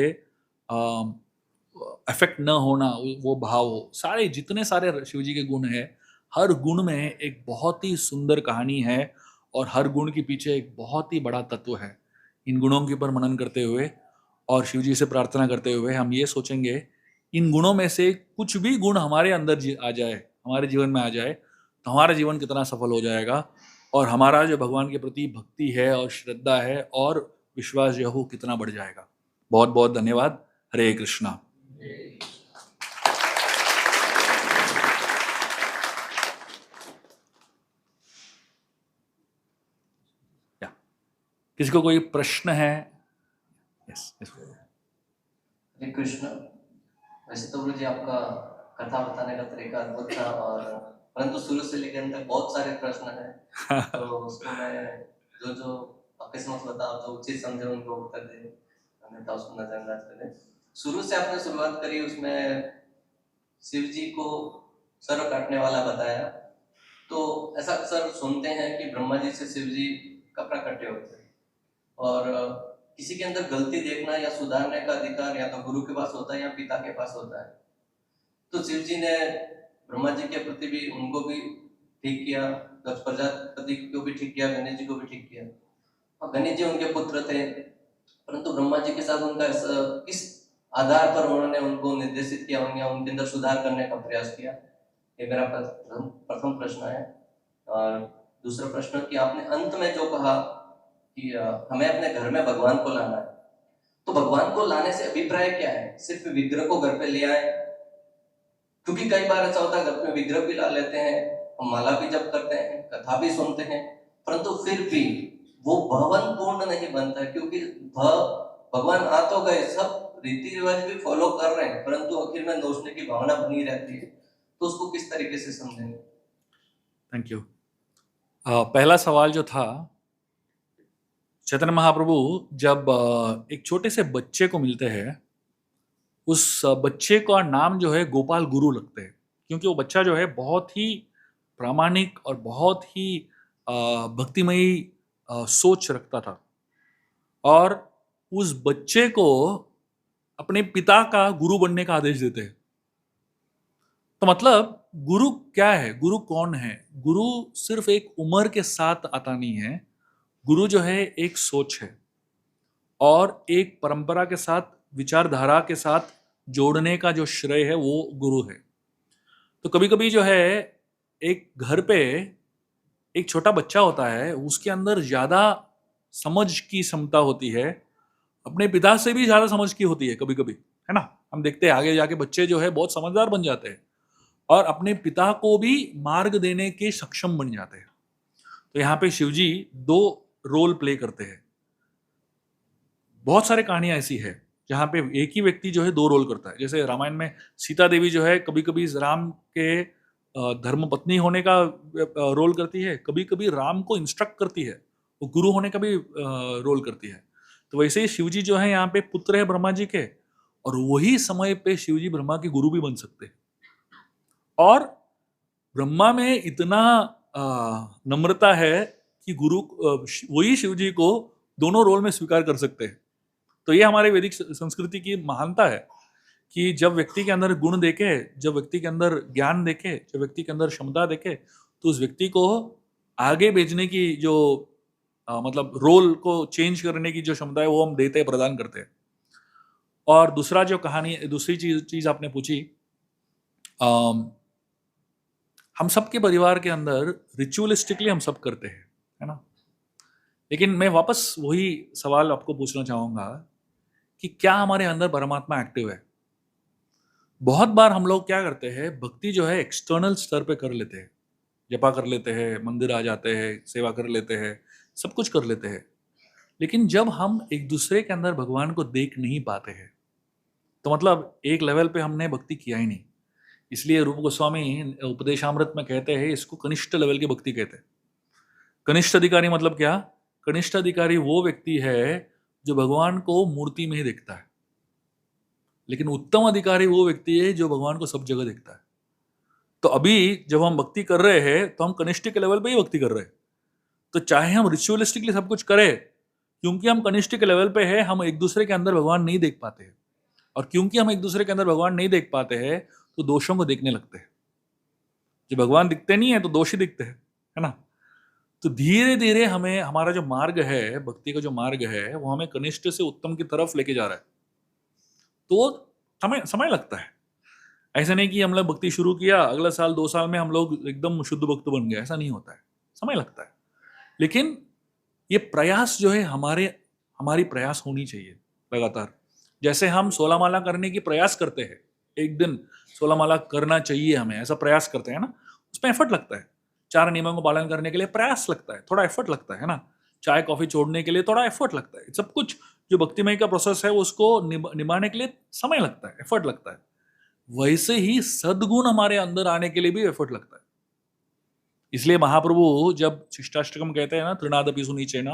अफेक्ट न होना, वो भाव हो। सारे जितने सारे शिव जी के गुण हैं, हर गुण में एक बहुत ही सुंदर कहानी है, और हर गुण के पीछे एक बहुत ही बड़ा तत्व है। इन गुणों के ऊपर मनन करते हुए और शिव जी से प्रार्थना करते हुए हम ये सोचेंगे, इन गुणों में से कुछ भी गुण हमारे अंदर आ जाए, हमारे जीवन में आ जाए, तो हमारा जीवन कितना सफल हो जाएगा, और हमारा जो भगवान के प्रति भक्ति है और श्रद्धा है और विश्वास जो हो कितना बढ़ जाएगा। बहुत बहुत धन्यवाद। हरे कृष्णा। किसी को कोई प्रश्न है? यस। हरे कृष्ण। वैसे तो गुरु जी आपका कथा बताने का तरीका अद्भुत था, और परंतु शुरू से लेकर अंत तक बहुत सारे प्रश्न हैं। तो उसको मैं जो आपके समक्ष बताओ तो उचित समझे उनको उत्तर दे, अन्यथा उसको नजरअंदाज करें। शुरू से आपने शुरुआत करी, उसमें शिव जी को सर काटने वाला बताया। तो ऐसा अक्सर सुनते हैं कि ब्रह्मा जी से शिव जी का प्राकट्य होता है, और किसी के अंदर गलती देखना या सुधारने का अधिकार या तो गुरु के पास होता है या पिता के पास होता है। तो शिव जी ने ब्रह्मा जी के प्रति भी उनको भी ठीक किया, दक्ष प्रजापति को भी ठीक किया, गणेश जी को भी ठीक किया। और गणेश जी उनके पुत्र थे, परंतु ब्रह्मा जी के साथ उनका किस आधार पर उन्होंने उनको निर्देशित किया या उनके अंदर सुधार करने का प्रयास किया, ये मेरा प्रथम प्रश्न है। और दूसरा प्रश्न कि आपने अंत में जो कहा कि हमें अपने घर में भगवान को लाना है, तो भगवान को लाने से अभिप्राय क्या है? सिर्फ विग्रह को घर पे ले आए? क्योंकि कई बार ऐसा होता है घर में विग्रह भी ला लेते हैं, हम माला भी जप करते हैं, कथा भी सुनते हैं, परंतु फिर भी वो भवन पूर्ण नहीं बनता, क्योंकि भगवान आ तो गए, सब रीति रिवाज भी फॉलो कर रहे हैं, परंतु आखिर में लौटने की भावना बनी रहती है। तो उसको किस तरीके से समझेंगे? Thank you. पहला सवाल जो था, चैतन्य महाप्रभु जब एक छोटे से बच्चे को मिलते हैं, उस बच्चे का नाम जो है गोपाल गुरु लगते हैं, क्योंकि वो बच्चा जो है बहुत ही प्रामाणिक और बहुत ही भक्तिमयी सोच रखता था, और उस बच्चे को अपने पिता का गुरु बनने का आदेश देते हैं। तो मतलब गुरु क्या है, गुरु कौन है? गुरु सिर्फ एक उम्र के साथ आता नहीं है। गुरु जो है एक सोच है, और एक परंपरा के साथ, विचारधारा के साथ जोड़ने का जो श्रेय है वो गुरु है। तो कभी कभी जो है, एक घर पे एक छोटा बच्चा होता है, उसके अंदर ज्यादा समझ की क्षमता होती है, अपने पिता से भी ज्यादा समझ की होती है कभी कभी, है ना। हम देखते हैं आगे जाके बच्चे जो है बहुत समझदार बन जाते हैं, और अपने पिता को भी मार्ग देने के सक्षम बन जाते हैं। तो यहाँ पे शिवजी दो रोल प्ले करते हैं। बहुत सारे कहानियां ऐसी है जहाँ पे एक ही व्यक्ति जो है दो रोल करता है। जैसे रामायण में सीता देवी जो है कभी कभी राम के धर्म पत्नी होने का रोल करती है, कभी कभी राम को इंस्ट्रक्ट करती है, वो गुरु होने का भी रोल करती है। तो वैसे ही शिवजी जो है यहाँ पे पुत्र है ब्रह्मा जी के, और वही समय पे शिवजी ब्रह्मा के गुरु भी बन सकते हैं। और ब्रह्मा में इतना नम्रता है कि गुरु वही शिव जी को दोनों रोल में स्वीकार कर सकते हैं। तो ये हमारे वैदिक संस्कृति की महानता है कि जब व्यक्ति के अंदर गुण देखे, जब व्यक्ति के अंदर ज्ञान देखे, जब व्यक्ति के अंदर क्षमता देखे, तो उस व्यक्ति को आगे भेजने की जो मतलब रोल को चेंज करने की जो क्षमता है वो हम देते हैं, प्रदान करते हैं। और दूसरा जो कहानी, दूसरी चीज आपने पूछी, हम सबके परिवार के अंदर रिचुअलिस्टिकली हम सब करते हैं, है ना। लेकिन मैं वापस वही सवाल आपको पूछना चाहूंगा कि क्या हमारे अंदर परमात्मा एक्टिव है? बहुत बार हम लोग क्या करते हैं, भक्ति जो है एक्सटर्नल स्तर पे कर लेते हैं, जपा कर लेते हैं, मंदिर आ जाते हैं, सेवा कर लेते हैं, सब कुछ कर लेते हैं। लेकिन जब हम एक दूसरे के अंदर भगवान को देख नहीं पाते हैं, तो मतलब एक लेवल पे हमने भक्ति किया ही नहीं। इसलिए रूप गोस्वामी उपदेशामृत में कहते हैं, इसको कनिष्ठ लेवल की भक्ति कहते हैं। कनिष्ठ अधिकारी मतलब क्या? कनिष्ठ अधिकारी वो व्यक्ति है जो भगवान को मूर्ति में ही देखता है, लेकिन उत्तम अधिकारी वो व्यक्ति है जो भगवान को सब जगह देखता है। तो अभी जब हम भक्ति कर रहे हैं तो हम कनिष्ठ के लेवल पे ही भक्ति कर रहे हैं। तो चाहे हम रिचुअलिस्टिकली सब कुछ करें, क्योंकि हम कनिष्ठ के लेवल पे है, हम एक दूसरे के अंदर भगवान नहीं देख पाते हैं। और क्योंकि हम एक दूसरे के अंदर भगवान नहीं देख पाते हैं, तो दोषों को देखने लगते हैं। जब भगवान दिखते नहीं है तो दोष ही दिखते हैं, है ना। तो धीरे धीरे हमें, हमारा जो मार्ग है, भक्ति का जो मार्ग है, वो हमें कनिष्ठ से उत्तम की तरफ लेके जा रहा है। तो समय समय लगता है। ऐसा नहीं कि हम लोग भक्ति शुरू किया, अगला साल 2 साल में हम लोग एकदम शुद्ध भक्त बन गए, ऐसा नहीं होता है। समय लगता है। लेकिन ये प्रयास जो है, हमारी प्रयास होनी चाहिए लगातार। जैसे हम 16 माला करने की प्रयास करते हैं, एक दिन 16 माला करना चाहिए हमें, ऐसा प्रयास करते हैं ना, उसमें एफर्ट लगता है। 4 नियमों को पालन करने के लिए प्रयास लगता है, थोड़ा एफर्ट लगता है ना। चाय कॉफी छोड़ने के लिए थोड़ा एफर्ट लगता है। सब कुछ जो भक्तिमय का प्रोसेस है उसको निभाने के लिए समय लगता है, एफर्ट लगता है। वैसे ही सद्गुण हमारे अंदर आने के लिए भी एफर्ट लगता है। इसलिए महाप्रभु जब शिष्टाष्टकम कहते हैं ना, तृणादपि सुनीचेना,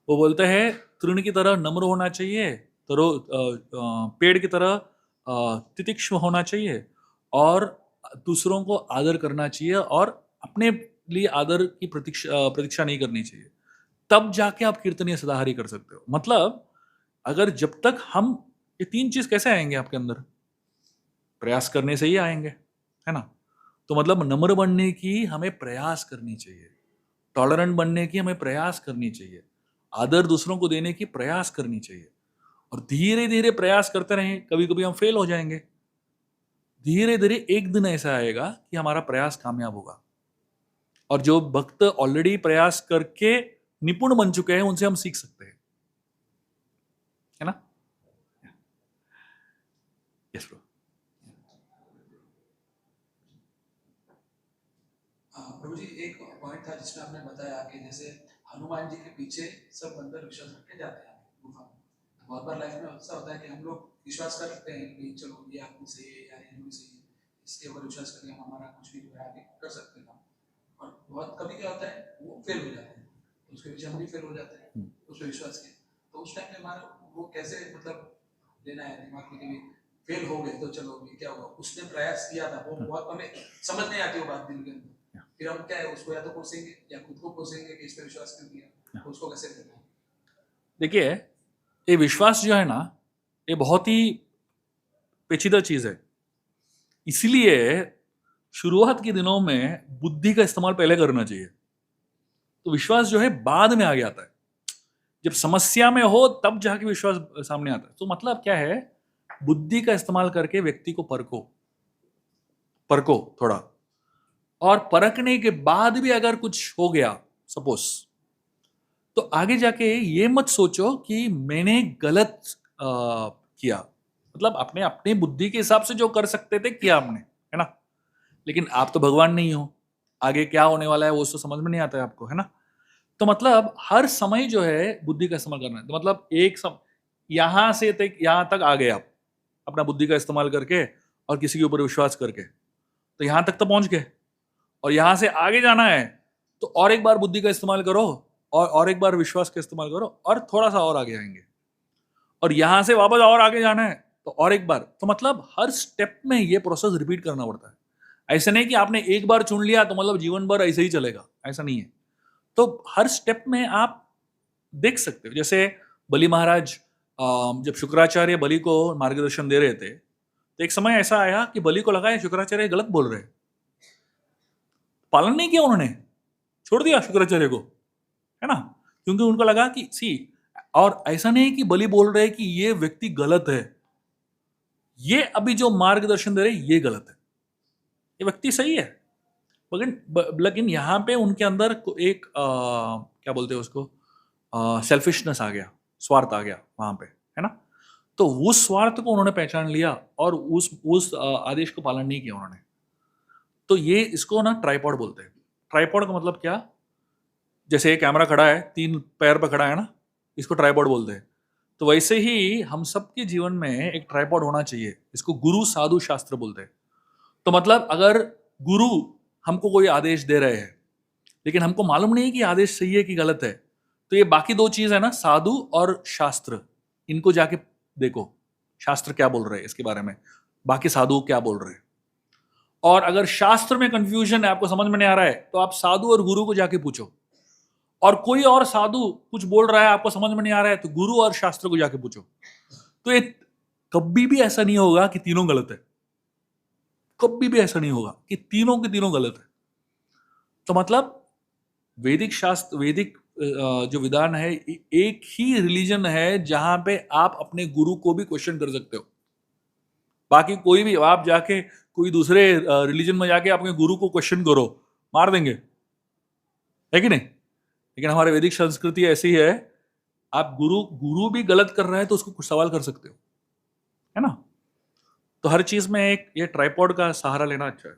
वो बोलते हैं तृण की तरह नम्र होना चाहिए, पेड़ की तरह तितिक्ष होना चाहिए, और दूसरों को आदर करना चाहिए, और अपने लिए आदर की प्रतीक्षा नहीं करनी चाहिए। तब जाके आप कीर्तनीय सदाहरि कर सकते हो। मतलब अगर जब तक हम, ये 3 चीज कैसे आएंगे आपके अंदर? प्रयास करने से ही आएंगे, है ना। तो मतलब नम्र बनने की हमें प्रयास करनी चाहिए, टॉलरेंट बनने की हमें प्रयास करनी चाहिए, आदर दूसरों को देने की प्रयास करनी चाहिए। और धीरे धीरे प्रयास करते रहें। कभी कभी हम फेल हो जाएंगे, धीरे धीरे एक दिन ऐसा आएगा कि हमारा प्रयास कामयाब होगा। और जो भक्त ऑलरेडी प्रयास करके निपुण बन चुके हैं, उनसे हम सीख सकते हैं, है ना। Yes bro. प्रभु जी, एक पॉइंट था जिसमें आपने बताया कि जैसे हनुमान जी के पीछे सब अंदर विश्वास रख के जाते हैं गुफा में। बहुत बार लाइफ में ऐसा होता है कि हम लोग विश्वास करते हैं कि चलो ये आदमी सही है या ये भी सही है, इसके ऊपर विश्वास करके हम हमारा कुछ भी जो है आगे कर सकते हैं काम। और बहुत कभी क्या होता है वो फेल हो जाते हैं, तो उसके पीछे हम भी फेल हो जाते हैं उस पर विश्वास के। तो उस टाइम पे हमारा वो कैसे मतलब लेना है दिमाग में कि फेल हो गए तो चलो अभी क्या हुआ, उसने प्रयास किया था, वो बहुत हमें समझ नहीं आती वो बात दिल के अंदर। फिर हम क्या है उसको या तो कोसेंगे या खुद को कोसेंगे कि इस पर विश्वास क्यों किया, तो उसको कैसे करना है। देखिए, ये विश्वास जो है ना, ये बहुत ही पेचीदा चीज है। इसलिए शुरुआत के दिनों में बुद्धि का इस्तेमाल पहले करना चाहिए। तो विश्वास जो है बाद में आगे आता है, जब समस्या में हो तब जाके विश्वास सामने आता है। तो मतलब क्या है, बुद्धि का इस्तेमाल करके व्यक्ति को परखो थोड़ा, और परखने के बाद भी अगर कुछ हो गया सपोज, तो आगे जाके ये मत सोचो कि मैंने गलत किया। मतलब अपने अपने बुद्धि के हिसाब से जो कर सकते थे किया हमने, है ना। लेकिन आप तो भगवान नहीं हो, आगे क्या होने वाला है वो तो समझ में नहीं आता है आपको, है ना। तो मतलब हर समय जो है बुद्धि का इस्तेमाल करना है। तो मतलब यहां से तक यहां तक आ गए आप अपना बुद्धि का इस्तेमाल करके और किसी के ऊपर विश्वास करके, तो यहां तक तो पहुंच गए। और यहां से आगे जाना है तो और एक बार बुद्धि का इस्तेमाल करो और एक बार विश्वास का इस्तेमाल करो और थोड़ा सा और आगे आएंगे। और यहां से वापस और आगे जाना है तो और एक बार। तो मतलब हर स्टेप में ये प्रोसेस रिपीट करना पड़ता है। ऐसे नहीं कि आपने एक बार चुन लिया तो मतलब जीवन भर ऐसे ही चलेगा, ऐसा नहीं है। तो हर स्टेप में आप देख सकते हो। जैसे बलि महाराज जब शुक्राचार्य बलि को मार्गदर्शन दे रहे थे, तो एक समय ऐसा आया कि बलि को लगा शुक्राचार्य गलत बोल रहे, पालन नहीं किया उन्होंने, छोड़ दिया शुक्राचार्य को, है ना। क्योंकि उनको लगा कि और ऐसा नहीं कि बलि बोल रहे कि ये व्यक्ति गलत है, ये अभी जो मार्गदर्शन दे रहे ये गलत है, ये व्यक्ति सही है। लेकिन यहां पे उनके अंदर एक क्या बोलते हैं उसको, सेल्फिशनेस आ गया, स्वार्थ आ गया वहां पे, है ना। तो उस स्वार्थ को उन्होंने पहचान लिया और उस आदेश को पालन नहीं किया उन्होंने। तो ये इसको ना ट्राइपॉड बोलते हैं। ट्राइपॉड का मतलब क्या, जैसे कैमरा खड़ा है, 3 पैर पर खड़ा है ना, इसको ट्राइपॉड बोलते हैं। तो वैसे ही हम सबके जीवन में एक ट्राइपॉड होना चाहिए, इसको गुरु साधु शास्त्र बोलते हैं। तो मतलब अगर गुरु हमको कोई आदेश दे रहे हैं लेकिन हमको मालूम नहीं कि आदेश सही है कि गलत है, तो ये बाकी 2 चीज है ना, साधु और शास्त्र, इनको जाके देखो शास्त्र क्या बोल रहे हैं इसके बारे में, बाकी साधु क्या बोल रहे हैं। और अगर शास्त्र में कंफ्यूजन है, आपको समझ में नहीं आ रहा है, तो आप साधु और गुरु को जाके पूछो। और कोई और साधु कुछ बोल रहा है, आपको समझ में नहीं आ रहा है, तो गुरु और शास्त्र को जाके पूछो। तो ये कभी भी ऐसा नहीं होगा कि तीनों गलत है, कभी भी ऐसा नहीं होगा कि तीनों के तीनों गलत है। तो मतलब वैदिक शास्त्र, वैदिक जो विधान है, एक ही रिलीजन है जहां पे आप अपने गुरु को भी क्वेश्चन कर सकते हो। बाकी कोई भी आप जाके कोई दूसरे रिलीजन में जाके अपने गुरु को क्वेश्चन करो, मार देंगे, है कि नहीं। लेकिन हमारे वैदिक संस्कृति ऐसी है, आप गुरु भी गलत कर रहा है तो उसको कुछ सवाल कर सकते हो, है ना। तो हर चीज में एक ये ट्राइपॉड का सहारा लेना अच्छा है।